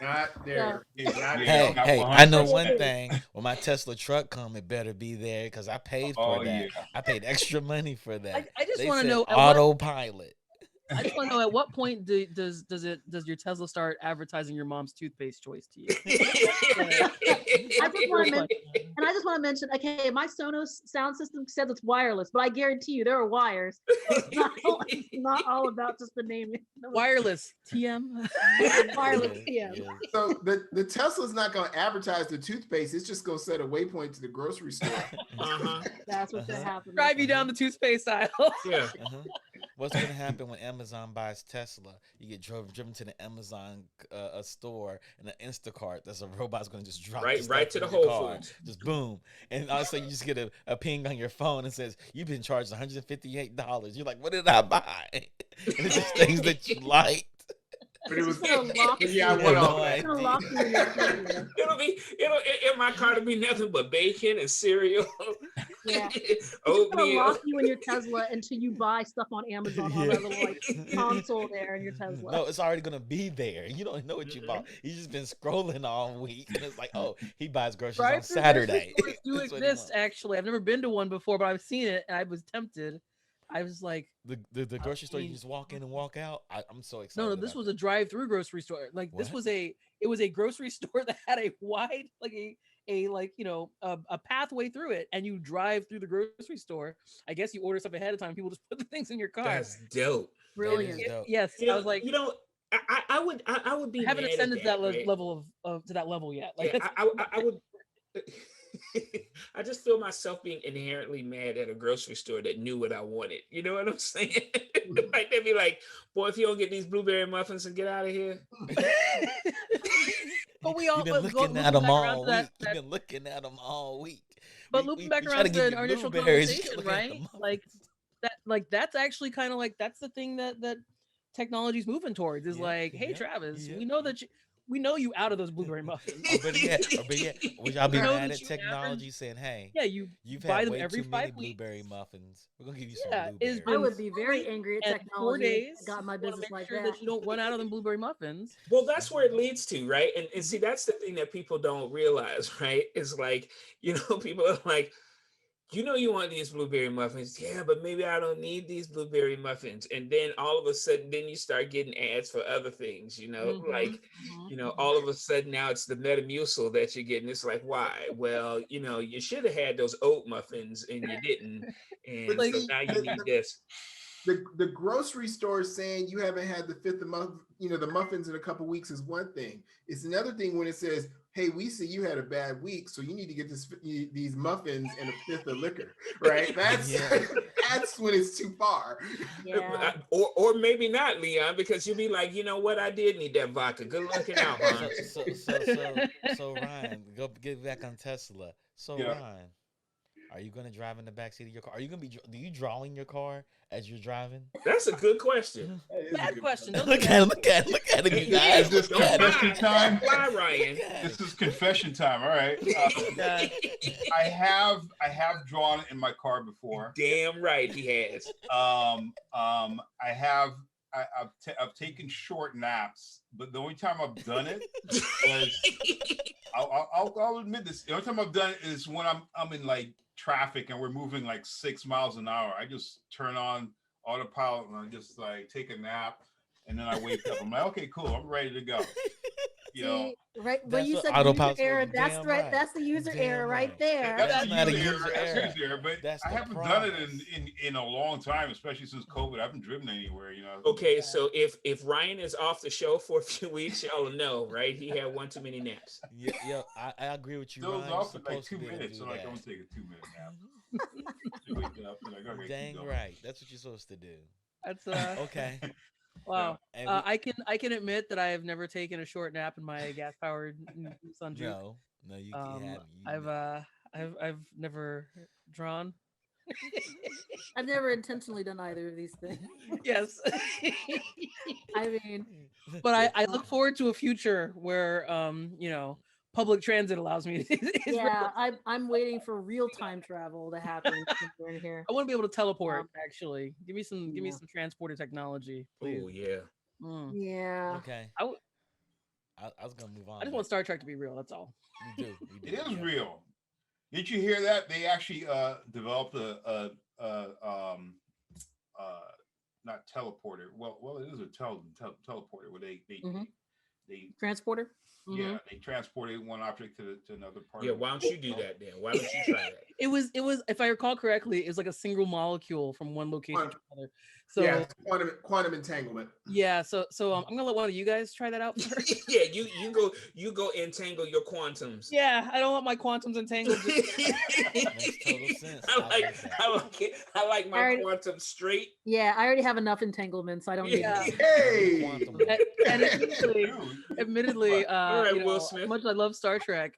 Not there. Hey, I know one thing. When my Tesla truck come, it better be there because I paid for that. Yeah. I paid extra money for that. I just want to know autopilot. I just want to know, at what point does your Tesla start advertising your mom's toothpaste choice to you? I just want to mention, okay, my Sonos sound system says it's wireless, but I guarantee you there are wires. It's not all about just the name. Wireless TM. Wireless TM. Yeah. So the Tesla's not going to advertise the toothpaste. It's just going to set a waypoint to the grocery store. That's what's going to happen. Drive you down the toothpaste aisle. Yeah. What's going to happen when Amazon buys Tesla? You get driven to the Amazon store, and the Instacart, that's a robot's going to just drop right to the Whole Foods. Just boom. And also you just get a ping on your phone and says, you've been charged $158. You're like, what did I buy? And it's just things that you like. But it was It'll in my car to be nothing but bacon and cereal. Yeah. Oatmeal. Lock you in your Tesla until you buy stuff on Amazon on that little console there in your Tesla. No, it's already gonna be there. You don't know what you bought. He's just been scrolling all week, and it's like, oh, he buys groceries on Saturday. Do exist actually? I've never been to one before, but I've seen it, and I was tempted. I was like, the grocery store, you just walk in and walk out. I'm so excited. No, this was a drive-through grocery store. Like What? It was a grocery store that had a wide, like a pathway through it, and you drive through the grocery store. I guess you order stuff ahead of time. People just put the things in your car. That's dope. Brilliant. Yes, I was like, I would be. I haven't ascended to that level to that level yet. Like, yeah, I would. I just feel myself being inherently mad at a grocery store that knew what I wanted. You know what I'm saying? Like, they'd be like, "Boy, if you don't get these blueberry muffins and get out of here." But we all You've been looking at them all week. You've been looking at them all week. But looping back around to our initial conversation, right? Like that's actually kind of like that's the thing that technology's moving towards is like, hey, Travis, we know that we know you out of those blueberry muffins. But yeah, would y'all be We know mad that at you technology average, saying, "Hey, yeah, you you've buy had them way every too many 5 weeks. blueberry muffins. We're gonna give you some Yeah, it has blueberries." I been would be 4 very weeks angry at and 4 technology days. that got my You want to business make like sure that. that you don't run out of them blueberry muffins. Well, that's where it leads to, right? And see, that's the thing that people don't realize, right? It's like, people are like, you want these blueberry muffins. Yeah, but maybe I don't need these blueberry muffins. And then all of a sudden, then you start getting ads for other things, like, all of a sudden now it's the Metamucil that you're getting. It's like, why? Well, you should have had those oat muffins and you didn't. But And so see, now you need this. the grocery store saying you haven't had the fifth of month, the muffins in a couple weeks is one thing. It's another thing when it says, "Hey, we see you had a bad week, so you need to get these muffins and a fifth of liquor." Right? That's that's when it's too far. Yeah. Or maybe not, Leon, because you'll be like, you know what? I did need that vodka. Good looking out, huh? So Ryan, go get back on Tesla. So Yeah. Ryan, are you gonna drive in the backseat of your car? Are you gonna be? Do you draw in your car as you're driving? That's a good question. Bad question. Don't Look do at that. him! Look at him! You Yeah, guys, this look at him! confession time. Fly, Ryan. This is confession time. All right. Yeah. I have drawn in my car before. Damn right he has. I've taken short naps, but the only time I've done it was I'll admit this. The only time I've done it is when I'm in like traffic and we're moving like 6 miles an hour. I just turn on autopilot and I just like take a nap, and then I wake up. I'm like, okay, cool, I'm ready to go. See, right when That's you what said user autopilot's for. error, that's Damn right. right. That's the user Damn error right right. there. That's not a user user error. That's error. user error. But That's I the haven't done it promise. in a long time, especially since COVID. I haven't driven anywhere. Okay, so if Ryan is off the show for a few weeks, y'all know, right? He had one too many naps. Yeah, I agree with you. Those Ryan, off you're in like supposed to 2 be able to minutes. do So like I'm that. gonna take a 2-minute nap. So wake up, and like, okay, keep Dang going. right. That's what you're supposed to do. That's Okay. wow. And we- I can admit that I have never taken a short nap in my gas powered Nissan Juke. no, you haven't. I've never drawn. I've never intentionally done either of these things. Yes. I mean, But I look forward to a future where public transit allows me to yeah, I'm waiting for real time travel to happen somewhere in here. I want to be able to teleport Um, actually. Give me some yeah. transporter technology, please. Oh yeah. Mm. Yeah. Okay. I, w- I was gonna move on. I just want Star Trek to be real, that's all. We do. It is yeah. real. Did you hear that? They actually developed a not teleporter. Well, it is a teleporter where they Mhm. they Transporter. yeah, they transported one object to another part. Yeah, of why don't you do that then? Why don't you try that? It was if I recall correctly, it's like a single molecule from one location to another. So Yeah, it's quantum entanglement. yeah, so I'm gonna let one of you guys try that out first. Yeah, you go entangle your quantums. Yeah, I don't want my quantums entangled. Makes total sense. I like my Alright. quantum straight. Yeah, I already have enough entanglement, so I don't need Yeah. it. Hey, Quantum. And admittedly, All right, Will as Smith. much as I love Star Trek,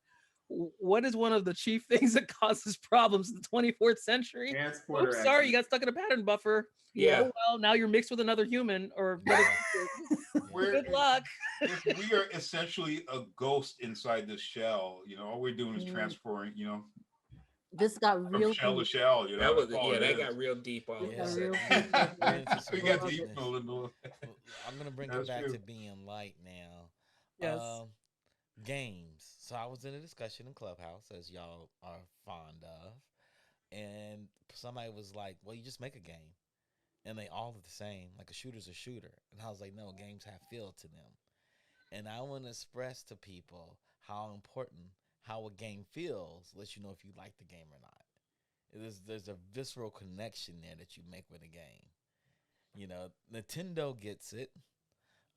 what is one of the chief things that causes problems in the 24th century? transporter. Oops, sorry, you got stuck in a pattern buffer. Yeah. Oh, well, now you're mixed with another human, or good luck. If we are essentially a ghost inside this shell, all we're doing is Mm. transferring, This got from real shell to deep. shell. That was that's all yeah, it that is. got real deep all of Yeah. a Got real sudden. deep. We're into some We got the foolishness. email in the- I'm gonna bring it That's back true. to being light now. Yes. Games. So I was in a discussion in Clubhouse, as y'all are fond of, and somebody was like, "Well, you just make a game, and they all are the same. Like a shooter's a shooter." And I was like, "No, games have feel to them." And I want to express to people how important how a game feels lets you know if you like the game or not. There's a visceral connection there that you make with a game. Nintendo gets it.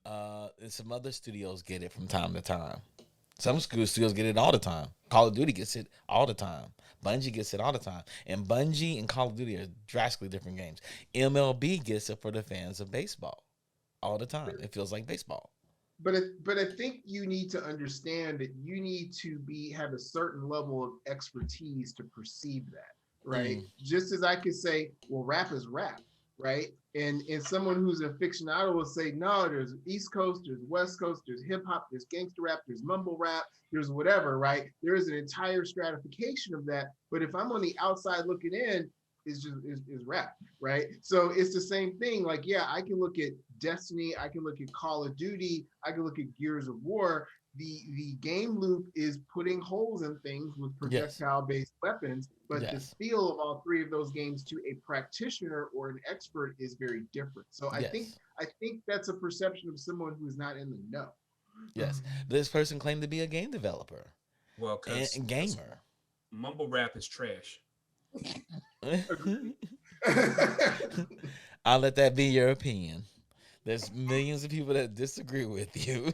And some other studios get it from time to time. Some studios get it all the time. Call of Duty gets it all the time. Bungie gets it all the time. And Bungie and Call of Duty are drastically different games. MLB gets it for the fans of baseball all the time. It feels like baseball. But I think you need to understand that you need to have a certain level of expertise to perceive that, right? Just as I could say, well, rap is rap. right? And someone who's a aficionado will say, no, there's East Coast, there's West Coast, there's hip hop, there's gangster rap, there's mumble rap, there's whatever, right? There is an entire stratification of that. But if I'm on the outside looking in, it's just is rap, right? So it's the same thing. Like, yeah, I can look at Destiny, I can look at Call of Duty, I can look at Gears of War. The game loop is putting holes in things with projectile-based weapons, but the feel of all three of those games to a practitioner or an expert is very different. So I think that's a perception of someone who's not in the know. Yes, this person claimed to be a game developer. Well, and gamer. Mumble rap is trash. I'll let that be your opinion. There's millions of people that disagree with you.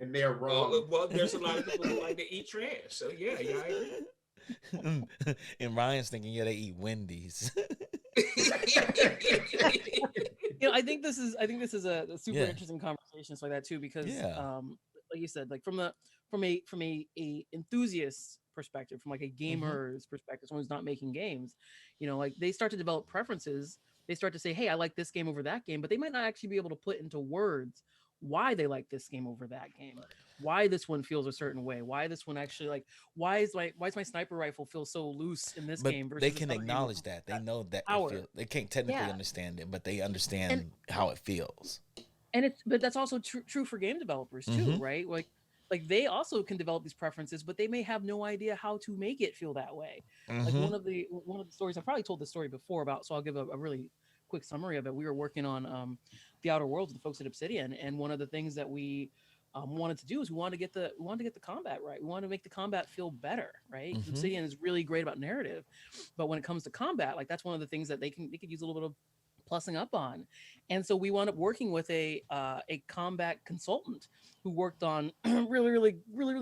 And they're wrong. Well, there's a lot of people who like to eat trash. So yeah, I agree. And Ryan's thinking, yeah, they eat Wendy's. I think this is a super interesting conversation like that too, because like you said, like from a enthusiast perspective, from like a gamer's perspective, someone who's not making games, like they start to develop preferences. They start to say, hey, I like this game over that game, but they might not actually be able to put into words why they like this game over that game, why this one feels a certain way, why this one actually, like, why is my sniper rifle feel so loose in this game versus they can acknowledge that they know that they can't technically understand it, but they understand how it feels. And but that's also true for game developers too, right? Like they also can develop these preferences, but they may have no idea how to make it feel that way. Like one of the stories, I've probably told this story before about, so I'll give a really quick summary of it. We were working on the Outer Worlds with the folks at Obsidian, and one of the things that we wanted to do is we wanted to get the combat right. We wanted to make the combat feel better, right? Obsidian is really great about narrative, but when it comes to combat, like that's one of the things that they could use a little bit of plussing up on. And so we wound up working with a combat consultant who worked on really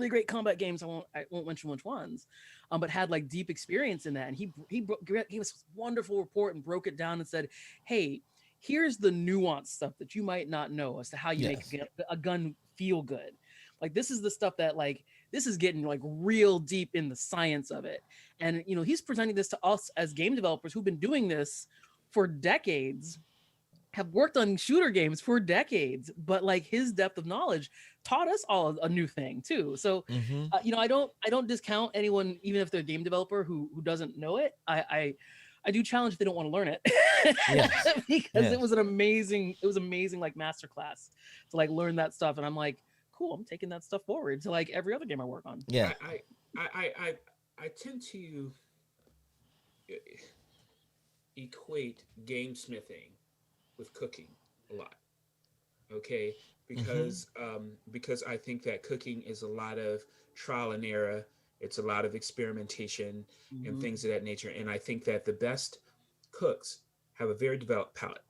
great combat games. I won't mention which ones, but had like deep experience in that. And he gave us this wonderful report and broke it down and said, hey, here's the nuanced stuff that you might not know as to how you make a gun feel good. Like this is the stuff that like, this is getting like real deep in the science of it. And, he's presenting this to us as game developers who've been doing this for decades, have worked on shooter games for decades, but like his depth of knowledge taught us all a new thing too. So, I don't discount anyone, even if they're a game developer who doesn't know it. I do challenge if they don't want to learn it because it was amazing like masterclass to like learn that stuff. And I'm like, cool, I'm taking that stuff forward to like every other game I work on. Yeah. I tend to equate gamesmithing with cooking a lot. Okay. Because I think that cooking is a lot of trial and error. It's a lot of experimentation and things of that nature. And I think that the best cooks have a very developed palate,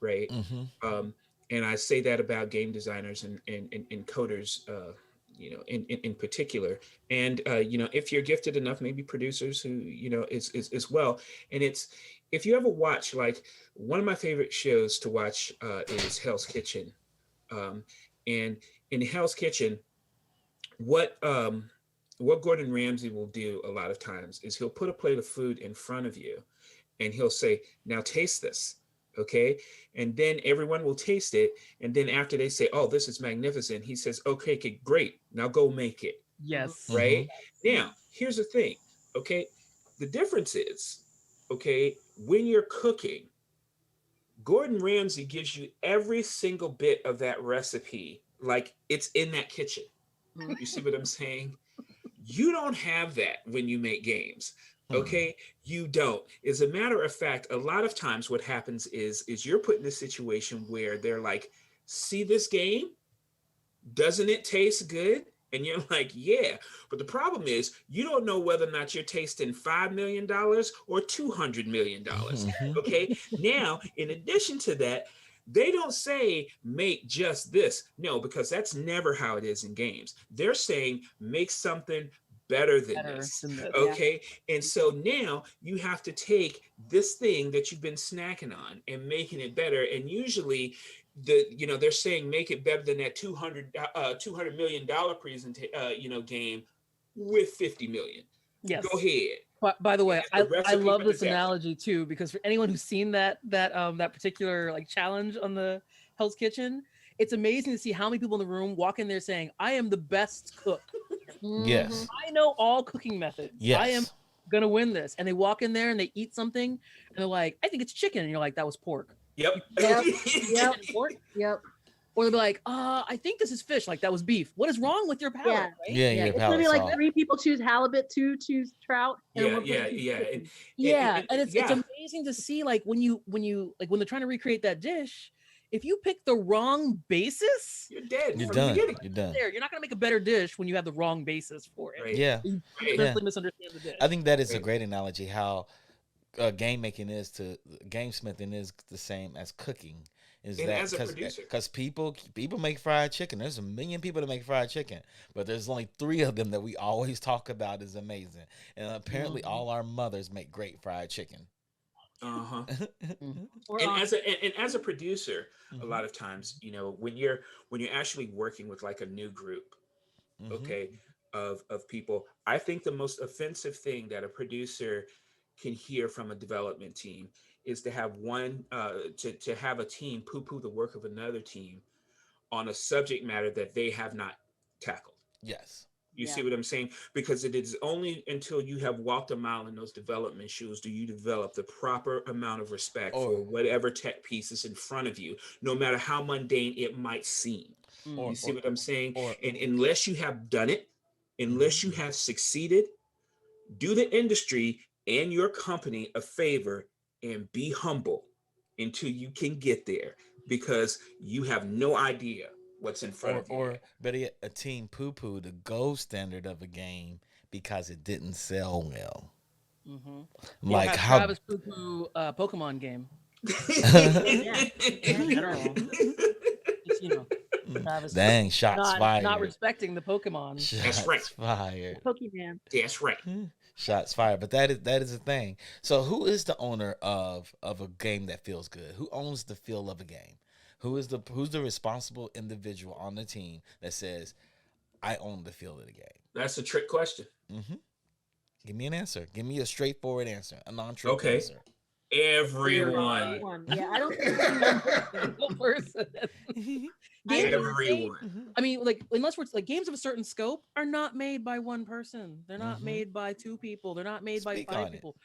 right? And I say that about game designers and coders, in particular. And, if you're gifted enough, maybe producers who, as well. And if you ever watch, like one of my favorite shows to watch is Hell's Kitchen. And in Hell's Kitchen, what Gordon Ramsay will do a lot of times is he'll put a plate of food in front of you and he'll say, now taste this. Okay. And then everyone will taste it. And then after they say, oh, this is magnificent, he says, okay, great. Now go make it. Yes. Right. Now, here's the thing. Okay. The difference is, okay, when you're cooking, Gordon Ramsay gives you every single bit of that recipe like it's in that kitchen. You see what I'm saying? You don't have that when you make games. Okay, you don't. As a matter of fact, a lot of times what happens is you're put in a situation where they're like, see this game? Doesn't it taste good? And you're like, yeah. But the problem is you don't know whether or not you're tasting $5 million or $200 million. Okay, now, in addition to that, they don't say make just this. No, because that's never how it is in games. They're saying make something better than this. Okay. Yeah. And so now you have to take this thing that you've been snacking on and making it better. And usually they're saying make it better than that $200 million game with 50 million. Yes. Go ahead. By the way, It's the I recipe love for this disaster. analogy too, because for anyone who's seen that particular like challenge on the Hell's Kitchen, it's amazing to see how many people in the room walk in there saying, "I am the best cook. Mhm. Yes. I know all cooking methods. I am Yes. gonna win this." And they walk in there and they eat something, and they're like, "I think it's chicken," and you're like, "That was pork." Yep. You Yep. chicken Yep. and pork, Yep. or they'll be like, "I think this is fish," like that was beef. What is wrong with your palate, Yeah. right? Yeah, Yeah. your It's gonna be palate like saw. 3 people choose halibut, 2 choose trout, and Yeah, one yeah, person choose yeah. chicken. Yeah, and it's yeah. amazing to see like when you like when they're trying to recreate that dish, if you pick the wrong basis, You're dead You're from done. the beginning. You're done. there you're not gonna make a better dish when you have the wrong basis for it. Right. Yeah. You Right. fundamentally misunderstand the dish. I think that is a Right. great analogy how game making is to game smithing is the same as cooking. Is And that as a producer. because people make fried chicken. There's a million people that make fried chicken, but there's only 3 of them that we always talk about is amazing. And apparently, all our mothers make great fried chicken. Uh-huh. Or And on. as a producer, a Mhm. lot of times, when you're actually working with like a new group, Mhm. okay, of people, I think the most offensive thing that a producer can hear from a development team is to have to have a team poo-poo the work of another team on a subject matter that they have not tackled. Yes. You Yeah. see what I'm saying? Because it is only until you have walked a mile in those development shoes do you develop the proper amount of respect Or for whatever tech piece is in front of you, no matter how mundane it might seem. or You see or what I'm saying? or. And unless you have done it, Mhm. unless you have succeeded, do the industry and your company a favor and be humble until you can get there because you have no idea what's in front of you Or yet. better yet, a team poo poo the gold standard of a game because it didn't sell well. Mm-hmm. Or Like have how Travis poo-poo Pokemon game Yeah. in Yeah. general. Just Travis dang shots not fired. respecting the Pokemon. That's right. Shots fired. Pokemon. That's right. Shots fired. But that is a thing. So who is the owner of a game that feels good? Who owns the feel of a game? Who's the responsible individual on the team that says, I own the feel of the game? That's a trick question. Hmm. Give me an answer. Give me a straightforward answer. A non-trick Okay. answer. Everyone. Everyone. Yeah. I don't think there's one person. Single person. I Games think are made. Everyone. I mean, like unless we're like games of a certain scope are not made by one person. They're not Mhm. made by 2 people. They're not made by Speak 5 on it. people.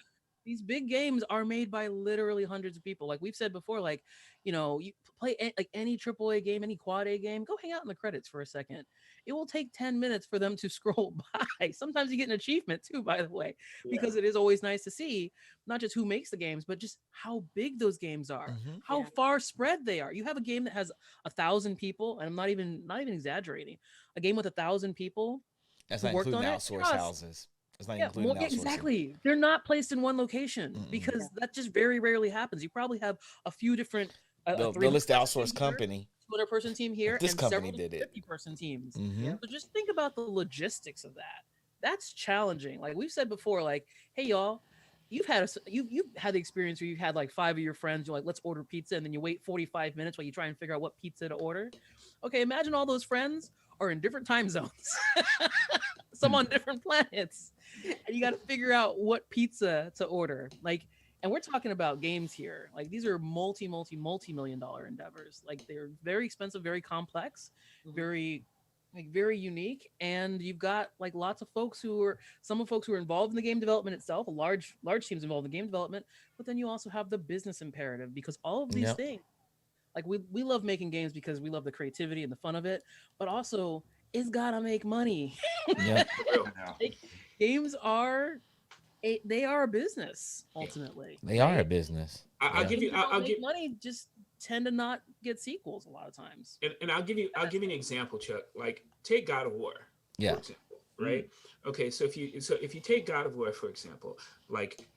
These big games are made by literally hundreds of people. Like we've said before, like you play like any AAA game, any quad A game, go hang out in the credits for a second. It will take 10 minutes for them to scroll by. Sometimes you get an achievement too, by the way, Yeah. because it is always nice to see not just who makes the games, but just how big those games are, Hmm. how Yeah. far spread they are. You have a game that has 1,000 people, and I'm not even exaggerating. A game with 1,000 people That's who not worked including on the it. outsourced Trust, houses. It's not yeah, including more outsourcing. exactly. They're not placed in one location Mm-mm. because that just very rarely happens. You probably have a few different a They'll 300 list the person team outsourced here, company. 200 person team If here, this and company several did it. 50 person teams. Hmm. So just think about the logistics of that. That's challenging. Like we've said before, like, hey y'all, you've had the experience where you've had like 5 of your friends. You're like, let's order pizza, and then you wait 45 minutes while you try and figure out what pizza to order. Okay, imagine all those friends are in different time zones, some on different planets, and you got to figure out what pizza to order. Like, and we're talking about games here. Like these are multi-million dollar endeavors. Like they're very expensive, very complex, Mhm. very unique. And you've got like lots of folks some of folks who are involved in the game development itself, a large teams involved in the game development. But then you also have the business imperative because all of these Yep. things, like we love making games because we love the creativity and the fun of it, but also it's gotta make money. Yep. For real. Yeah. Like, games are they are a business Yeah. ultimately. They are a right? business. I'll Yeah. give you. Games that don't I'll make give. money just tend to not get sequels a lot of times. And I'll give you an example, Chuck. Like take God of War, Yeah. for example. Right. Okay. So if you take God of War for example, like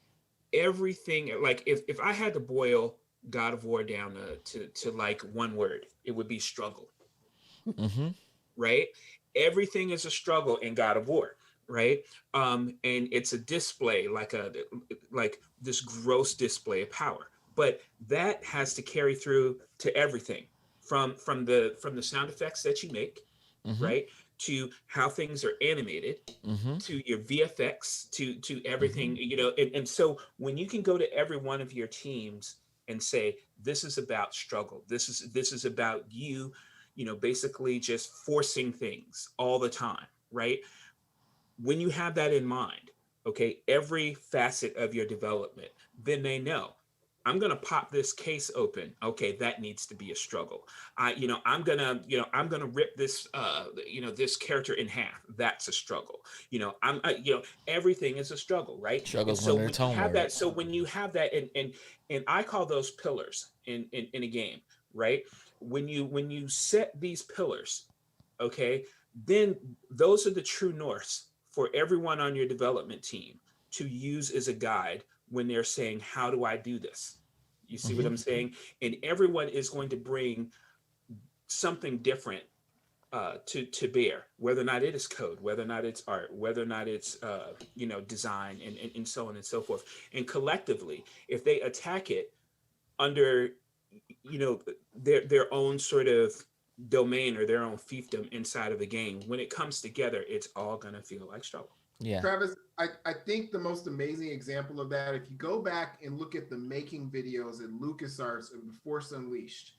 everything, like if I had to boil God of War down to like one word, it would be struggle. Hmm. Right. Everything is a struggle in God of War. Right. And it's a display like this gross display of power, but that has to carry through to everything from the sound effects that you make, Hmm. right, to how things are animated, to your VFX, to everything, you know, and so when you can go to every one of your teams and say, this is about struggle, this is about you, you know, basically just forcing things all the time, right? When you have that in mind, okay, every facet of your development, then they know, I'm going to pop this case open. Okay, that needs to be a struggle. I'm going to, I'm going to rip this, this character in half. That's a struggle. Everything is a struggle, right? And Struggles so one of their when you tone have that, words. so when you have that, and I call those pillars in a game, right? When you set these pillars, okay, then those are the true norths for everyone on your development team to use as a guide when they're saying, how do I do this? You see what I'm saying? And everyone is going to bring something different to bear, whether or not it is code, whether or not it's art, whether or not it's design, and so on and so forth. And collectively, if they attack it under their own sort of domain or their own fiefdom inside of the game, when it comes together, it's all gonna feel like struggle. Yeah. Travis, I think the most amazing example of that, if you go back and look at the making videos at LucasArts of The Force Unleashed,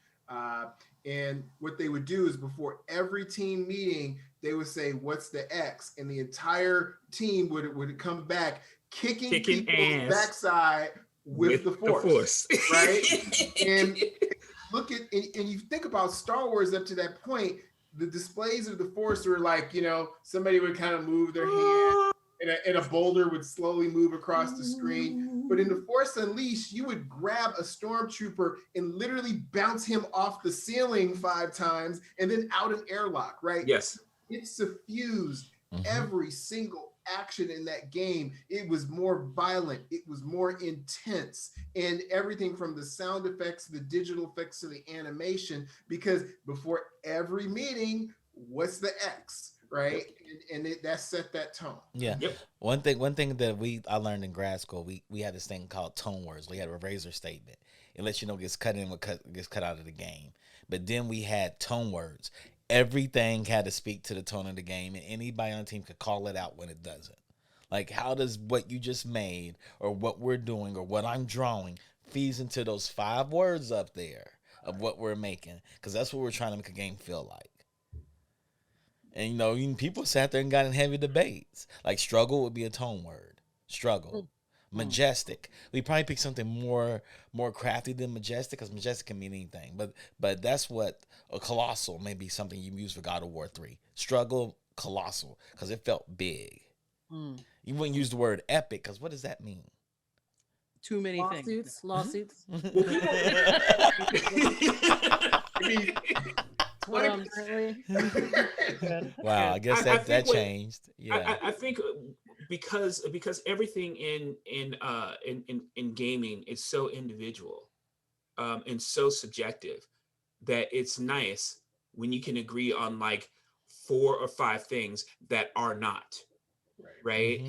and what they would do is before every team meeting, they would say, what's the X? And the entire team would come back kicking people's ass backside with the force. Right? And look at, and you think about Star Wars up to that point, the displays of the force were like, somebody would kind of move their hand and a boulder would slowly move across the screen. But in The Force Unleashed, you would grab a stormtrooper and literally bounce him off the ceiling 5 times and then out an airlock, right? Yes. It suffused every single action in that game. It was more violent, it was more intense, and everything from the sound effects, the digital effects, to the animation, because before every meeting, what's the X, right? And that set that tone. Yeah. Yep. One thing that I learned in grad school, we had this thing called tone words. We had a razor statement. It lets you know gets cut in, gets cut out of the game. But then we had tone words. Everything had to speak to the tone of the game, and anybody on the team could call it out when it doesn't. Like, how does what you just made, or what we're doing, or what I'm drawing, feeds into those 5 words up there of what we're making? Because that's what we're trying to make a game feel like. And even people sat there and got in heavy debates. Like, struggle would be a tone word. Struggle. Majestic. We probably pick something more crafty than majestic, because majestic can mean anything. But that's what a colossal may be, something you use for God of War 3. Struggle, colossal, because it felt big. You wouldn't use the word epic, because what does that mean? Too many things. Lawsuits. Wow, I guess that changed. Yeah, I think because everything in gaming is so individual, and so subjective, that it's nice when you can agree on like 4 or 5 things that are not right.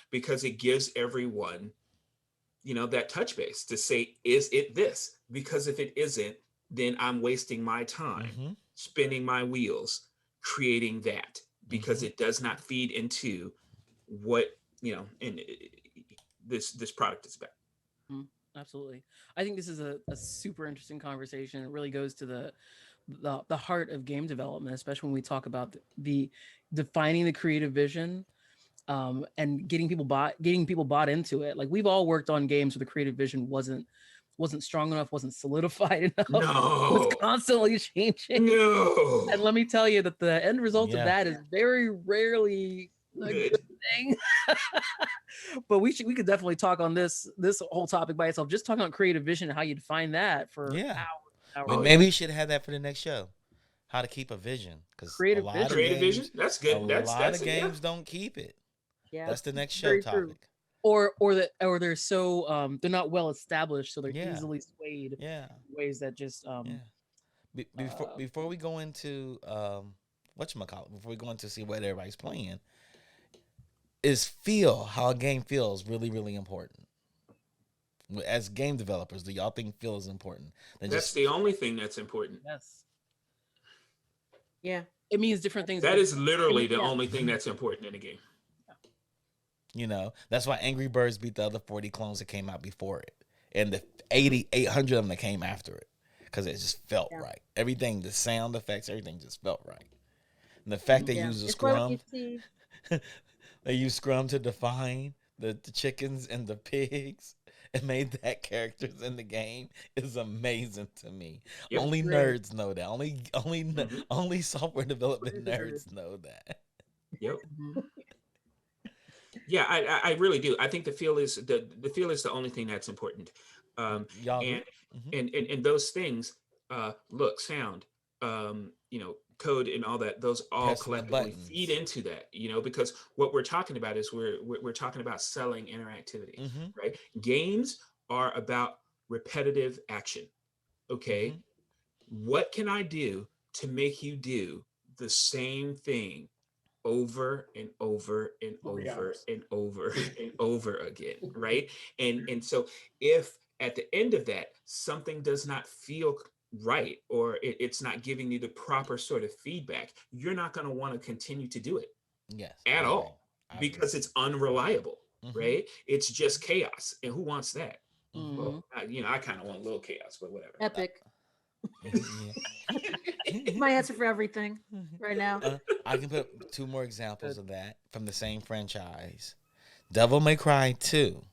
Because it gives everyone that touch base to say, is it this? Because if it isn't, then I'm wasting my time spinning my wheels creating that, because it does not feed into what and this product is about. Absolutely. I think this is a super interesting conversation. It really goes to the heart of game development, especially when we talk about the defining the creative vision, and getting people bought into it. Like, we've all worked on games where the creative vision wasn't strong enough, wasn't solidified enough. No. Was constantly changing. No. And let me tell you that the end result of that is very rarely a good thing. But we could definitely talk on this whole topic by itself, just talking about creative vision and how you define that for hours. Maybe we should have that for the next show. How to keep a vision, because creative vision. That's good. A lot of games don't keep it. Yeah, that's the next show topic. Or they're so they're not well established, so they're easily swayed. Ways that just Before we go into before we go into see what everybody's playing, is how a game feels really, really important. As game developers, do y'all think feel is important? That's the only thing that's important. Yes. Yeah. It means different things. That is literally the Yeah. only thing that's important in a game. You know, that's why Angry Birds beat the other 40 clones that came out before it, and the 800 of them that came after it, because it just felt right. Everything, the sound effects, everything just felt right. And the fact they use a It's why when scrum, you see they use scrum to define the chickens and the pigs, and made that characters in the game is amazing to me. Yep. Only Great. nerds know that. Only software development nerds know that. Yep. Mhm. Yeah, I really do. I think the feel is the only thing that's important. Y'all And, agree? Mhm. and those things, look, sound, code and all that, those all Pressing the collectively buttons. feed into that, because what we're talking about is we're talking about selling interactivity, Mhm. right? Games are about repetitive action. Okay. Mhm. What can I do to make you do the same thing over and over and 40 over hours. and over and over again, right? And so if at the end of that something does not feel right, or it's not giving you the proper sort of feedback, you're not going to want to continue to do it Yes. at I all, agree. because it's unreliable, Mhm. right? It's just chaos, and who wants that? Mhm. Well, I kind of want a little chaos, but whatever. Epic. Yeah. It's my answer for everything right now. I can put two more examples of that from the same franchise: Devil May Cry 2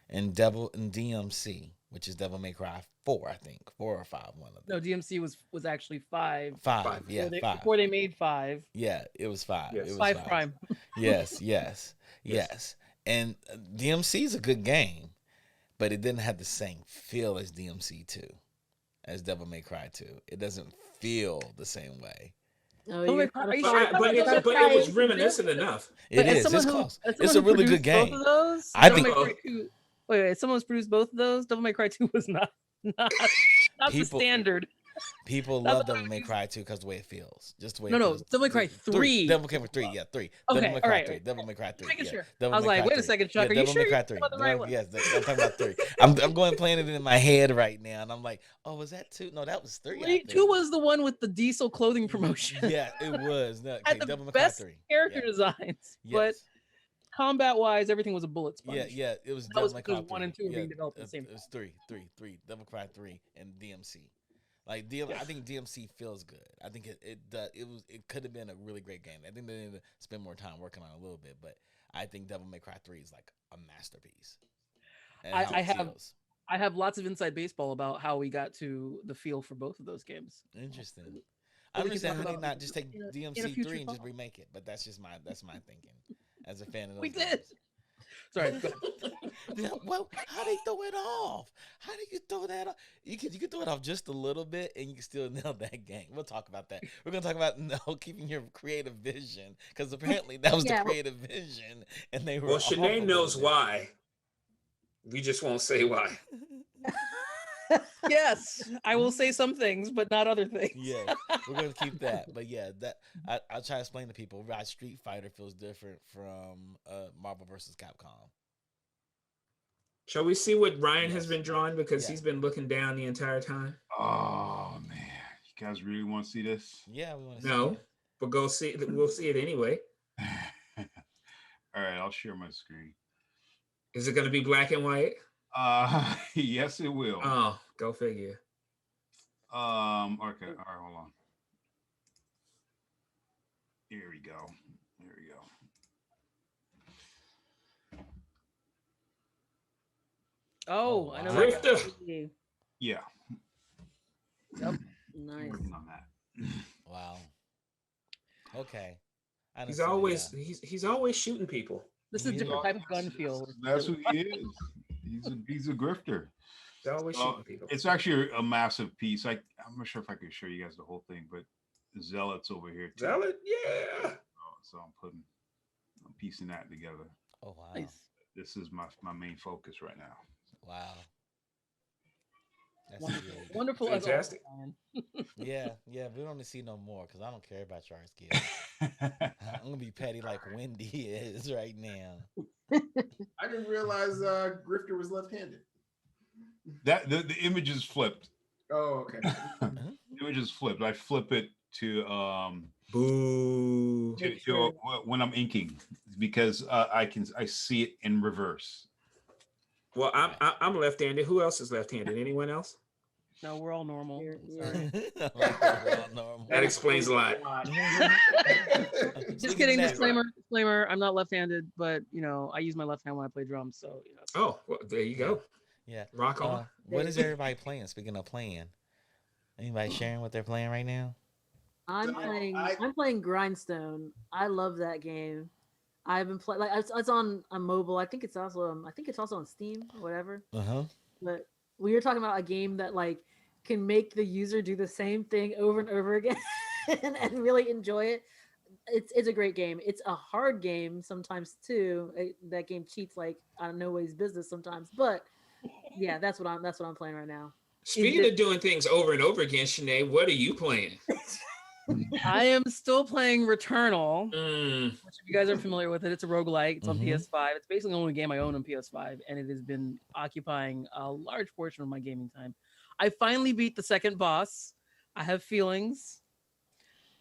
and DMC, which is Devil May Cry 4, I think 4 or 5, one of them. No, DMC was actually 5. 5, yeah, 5. Before they made 5. Yeah, it was 5. Yes. It was 5 5. Prime. Yes. Yes. And DMC is a good game, but it didn't have the same feel as DMC 2, as Devil May Cry 2. It doesn't feel the same way. Oh, Oh my you're God, gonna are you fight- sure? But you're gonna it was fight. reminiscent enough. It as is. someone It's who, close. as It's someone a who really good produced both game. of those, I Devil think- May Cry 2 wait, someone's produced both of those. Devil May Cry 2 was not the People- standard. People That's love what Devil May Cry 2 because the way it feels. Just the way No, it no, feels. Devil May Cry 3. Devil May Cry 3, yeah, 3. Okay, Devil May all Cry right. 3. Devil May Cry 3. Making Yeah. sure. Devil I was May like, Cry wait a 3. second, Chuck. Yeah, Are you Devil sure May you're Cry talking 3. about the right one? Yes, I'm talking about 3. I'm going playing it in my head right now, and I'm like, oh, was that 2? No, that was 3. I think. 2 was the one with the diesel clothing promotion. Yeah, it was. No, okay, Had the Devil May Cry best 3. character Yeah. designs, but Yes. combat-wise, everything was a bullet sponge. Yeah, it was That Devil was May Cry because 3. 1 and 2 were Yeah, being developed at the same it time. was 3. Devil May Cry 3 and DMC. Like I think DMC feels good. I think it could have been a really great game. I think they need to spend more time working on it a little bit, but I think Devil May Cry 3 is like a masterpiece. And how I it have feels. I have lots of inside baseball about how we got to the feel for both of those games. Interesting. But I we can understand talk how they about not just take in a DMC future 3 and just talk. remake it, but that's my thinking as a fan of those We games. did. Sorry. Go ahead. Yeah, well, how they throw it off? How do you throw that off? You can throw it off just a little bit, and you can still nail that game. We'll talk about that. We're gonna talk about keeping your creative vision, because apparently that was the creative vision, and they were. Well, off Shanae a knows little bit. why. We just won't say why. Yes, I will say some things, but not other things. Yeah, we're gonna keep that. But yeah, I'll try to explain to people why Street Fighter feels different from Marvel vs. Capcom. Shall we see what Ryan has Yes. been drawing, because Yeah. he's been looking down the entire time? Oh man, you guys really want to see this? Yeah, we want to No, see it. but go see it. We'll see it anyway. All right, I'll share my screen. Is it going to be black and white? Yes, it will. Oh, go figure. Okay, all right, hold on. Here we go. Oh, I know wow. that. Drifter. Yeah. Nice. Working on that. Wow. Okay. I done He's seen it, always yeah. he's always shooting people. This is a Yeah. different type of gun feel. That's who he is. He's a grifter. He's always So, shooting people. it's actually a massive piece. I'm not sure if I can show you guys the whole thing, but Zealot's over here too. Zealot, yeah. So I'm piecing that together. Oh wow. Nice. This is my main focus right now. Wow. That's Wonderful. good. Wonderful Fantastic. as always, Yeah, we don't need to see no more because I don't care about your skills. I'm gonna be petty like Wendy is right now. I didn't realize Grifter was left-handed. That the image is flipped. Oh, okay. The image is flipped. I flip it to Boo. When I'm inking, because I see it in reverse. Well, I'm left-handed. Who else is left-handed? Anyone else? No, we're all normal. You're- Sorry. We're all normal. That explains a lot. Just kidding. Disclaimer. I'm not left-handed, but I use my left hand when I play drums. So Oh, well, there you go. Yeah. Rock on. What is everybody playing? Speaking of playing, anybody sharing what they're playing right now? I'm playing Grindstone. I love that game. I've been playing it's on mobile. I think it's also on Steam or whatever. But we were talking about a game that can make the user do the same thing over and over again and really enjoy it. It's a great game. It's a hard game sometimes too. That game cheats like out of nobody's business sometimes. But yeah, that's what I'm playing right now. Speaking of doing things over and over again, Sinead, what are you playing? I am still playing Returnal, Mm. which if you guys are familiar with it, it's a roguelike. It's on PS5. It's basically the only game I own on PS5, and it has been occupying a large portion of my gaming time. I finally beat the second boss. I have feelings,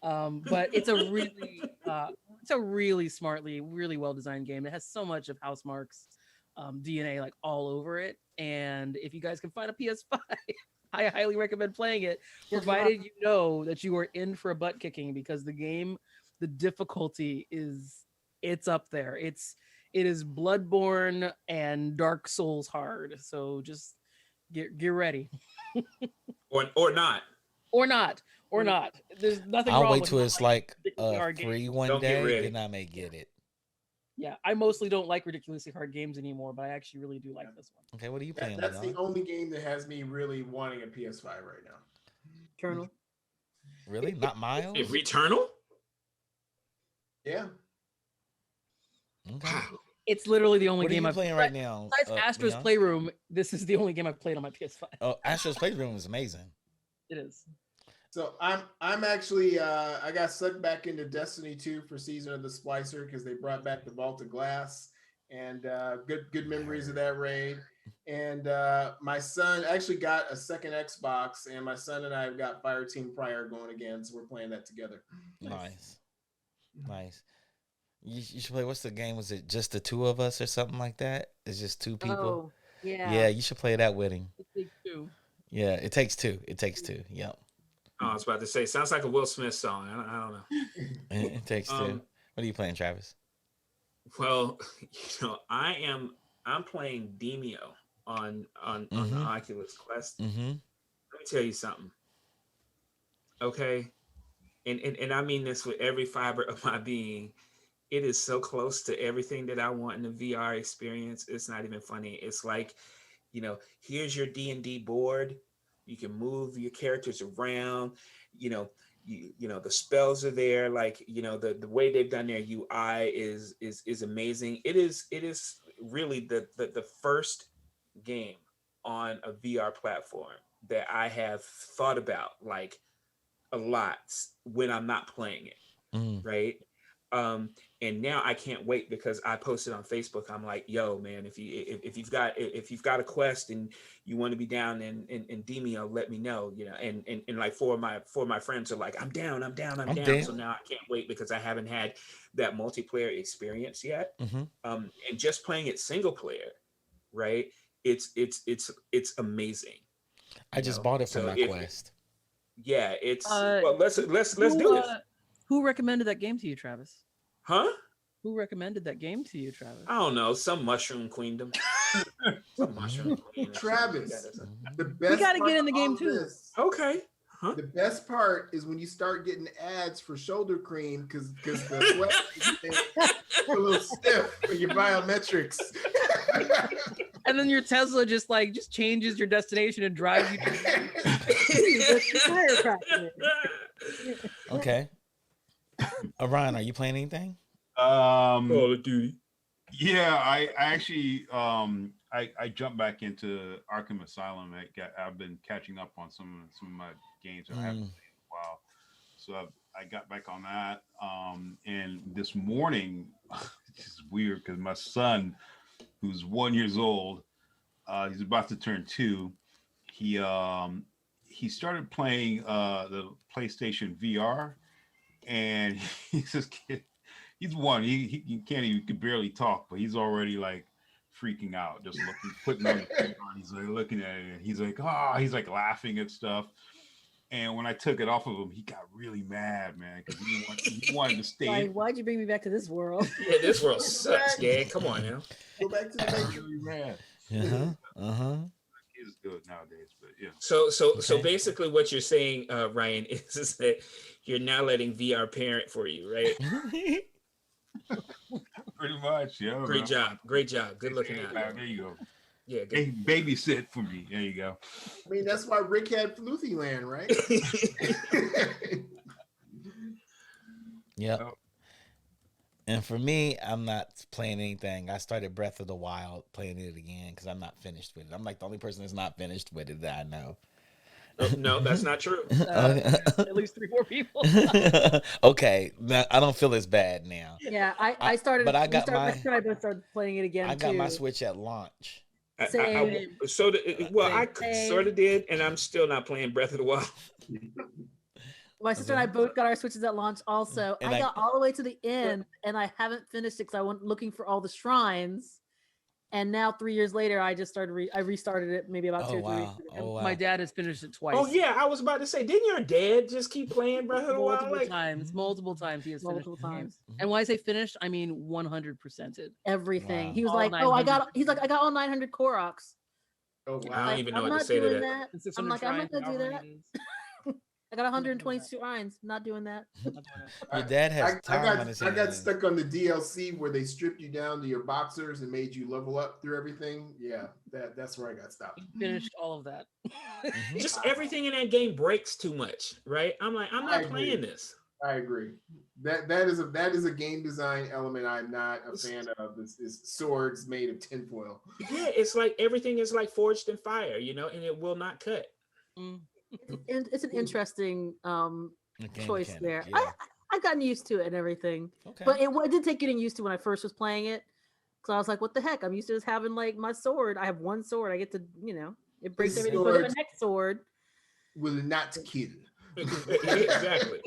but it's a really smartly, really well designed game. It has so much of Housemarque's DNA all over it. And if you guys can find a PS5, I highly recommend playing it, provided you know that you are in for a butt kicking, because the game, the difficulty it's up there. It is Bloodborne and Dark Souls hard. So just get ready. or not. Or not. There's nothing I'll wrong wait with till not it's hard free games. one Don't get day, ready. then I may get it. Yeah, I mostly don't like ridiculously hard games anymore, but I actually really do like this one. Okay, what are you playing? That's the Leon? only game that has me really wanting a PS5 right now. Eternal. Really? Not Miles? Returnal? Yeah. Okay. Wow. It's literally the only What are game you I've playing right now? Besides Astro's Leon? Playroom, this is the only game I've played on my PS5. Oh, Astro's Playroom is amazing. It is. So I'm actually I got sucked back into Destiny 2 for Season of the Splicer because they brought back the Vault of Glass, and good memories of that raid. And my son actually got a second Xbox, and my son and I have got Fireteam Prior going again, so we're playing that together. Nice. You should play. What's the game? Was it just the two of us or something like that? It's just two people. Oh, yeah. Yeah, you should play that with him. It takes two. Yeah, it takes two. Yep. Oh, I was about to say, sounds like a Will Smith song. I don't know. It takes two. What are you playing, Travis? Well, I'm playing Demio on the Oculus Quest. Let me tell you something. Okay. And I mean this with every fiber of my being. It is so close to everything that I want in the VR experience. It's not even funny. It's like, here's your D&D board. You can move your characters around. The spells are there. The way they've done their UI is amazing. It is really the first game on a VR platform that I have thought about a lot when I'm not playing it. Right. And now I can't wait because I posted on Facebook. I'm like, yo, man, if you've got a quest and you want to be down in Demio, let me know, and like four of my friends are like, I'm down. So now I can't wait because I haven't had that multiplayer experience yet. And just playing it single player, right? It's amazing. I just bought it for my quest. Yeah, it's well, let's do this. Who recommended that game to you, Travis? Huh? Who recommended that game to you, Travis? I don't know. Some mushroom queendom. Some mushroom queen. Travis, the best. We gotta get in the game too. Okay. Huh? The best part is when you start getting ads for shoulder cream because the sweat is a little stiff for your biometrics. And then your Tesla just changes your destination and drives you to Okay. Ryan, are you playing anything? Call of Duty. Yeah, I actually I jumped back into Arkham Asylum. I've been catching up on some of my games that I haven't played in a while, so I got back on that. And this morning, it's weird because my son, who's 1 year old, he's about to turn 2. He started playing the PlayStation VR, and he's this kid. He's one. He can't even, he could barely talk, but he's already like freaking out, just looking, putting on the thing on. He's like looking at it, and he's like, he's like laughing at stuff. And when I took it off of him, he got really mad, man, because he wanted to stay. Like, why'd you bring me back to this world? Yeah, this world sucks, Gag. Come on now. Go back to the basics. Really mad. Kids do it nowadays, but yeah. So basically, what you're saying, Ryan, is that you're now letting VR parent for you, right? Pretty much, yeah. Great job. Good looking out. There you go. Yeah, good. Hey, babysit for me. There you go. I mean, that's why Rick had Floothy Land, right? Yep. And for me, I'm not playing anything. I started Breath of the Wild, playing it again because I'm not finished with it. I'm like the only person that's not finished with it that I know. No, that's not true. At least 3-4 people. Okay, now, I don't feel as bad now. Yeah, I started. But I got I both started playing it again. I got too. my Switch at launch. I Same. sort of did, and I'm still not playing Breath of the Wild. My sister and I both got our Switches at launch. Also, And I got all the way to the end, and I haven't finished it because I went looking for all the shrines. And now 3 years later, I just started. I restarted it maybe about 2 or 3 weeks ago. Oh, wow. My dad has finished it twice. Oh yeah, I was about to say, didn't your dad just keep playing Breath of the Wild? multiple Like, times. Multiple times he has finished Multiple the game. times. And when I say finished, I mean 100%ed. Everything. Wow. He was All like, 900. He's like, I got all 900 Koroks. Oh I wow. don't even know I'm what to not say to doing that. that. And I'm 600 like, I'm not shrines, gonna do however that. many it is. I got 120 shrines. Not doing that. Not doing it. Your dad has time on his I got hands. stuck on the DLC where they stripped you down to your boxers and made you level up through everything. Yeah, that's where I got stopped. Finished all of that. Just everything in that game breaks too much, right? I'm like, I'm I not agree. playing this. I agree. That is a game design element I'm not a fan of. Is swords made of tinfoil. Yeah, it's like everything is like forged in fire, and it will not cut. Mm. And it's an interesting Game choice mechanic, there. yeah. I've gotten used to it and everything, Okay. but it did take getting used to when I first was playing it. So I was like, what the heck? I'm used to just having like my sword. I have one sword. I get to, it breaks This everything for the sword- next sword. Will not kill. Exactly.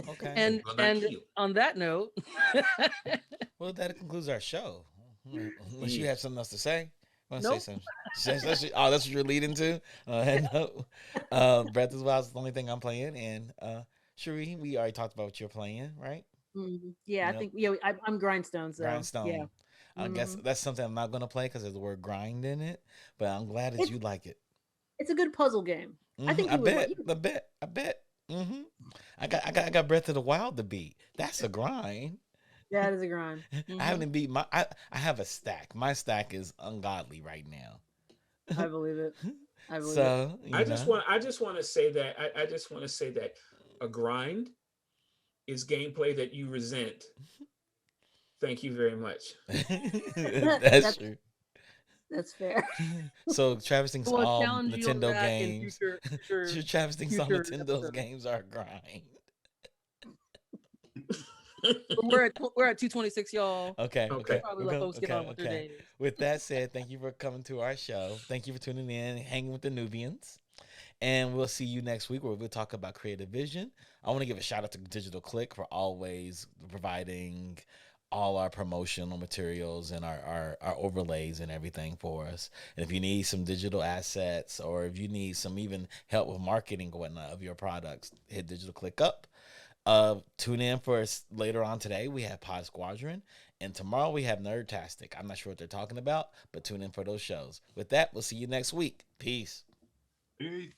Okay. And Will not and kill. on that note, Well, that concludes our show. Unless you have something else to say. Want to Nope. say something? That's what you're leading to. No. Breath of the Wild is the only thing I'm playing, and Cherie, we already talked about what you're playing, right? Yeah, I Yep. think I'm grindstone. So Grindstone. yeah, I guess that's something I'm not gonna play because there's the word grind in it. But I'm glad that you like it. it's a good puzzle game. I think I you would bet. like- I bet. I got Breath of the Wild to beat. That's a grind. Yeah, it is a grind. I haven't beat my. I have a stack. My stack is ungodly right now. I believe it. I believe it. So I just want to say that I just want to say that a grind is gameplay that you resent. Thank you very much. That's true. That's fair. So Travis thinks we'll all challenge you on Nintendo that in games. future Travis thinks all future Nintendo's episodes. games are a grind. we're at 226, y'all. Okay. Okay. Probably let folks get on with their days. With that said, thank you for coming to our show. Thank you for tuning in, hanging with the Nubians. And we'll see you next week where we'll talk about creative vision. I want to give a shout out to Digital Click for always providing all our promotional materials and our overlays and everything for us. And if you need some digital assets or if you need some even help with marketing or whatnot of your products, hit Digital Click up. Tune in for us later on today. We have Pod Squadron, and tomorrow we have Nerdtastic. I'm not sure what they're talking about, but tune in for those shows. With that, we'll see you next week. Peace. Peace.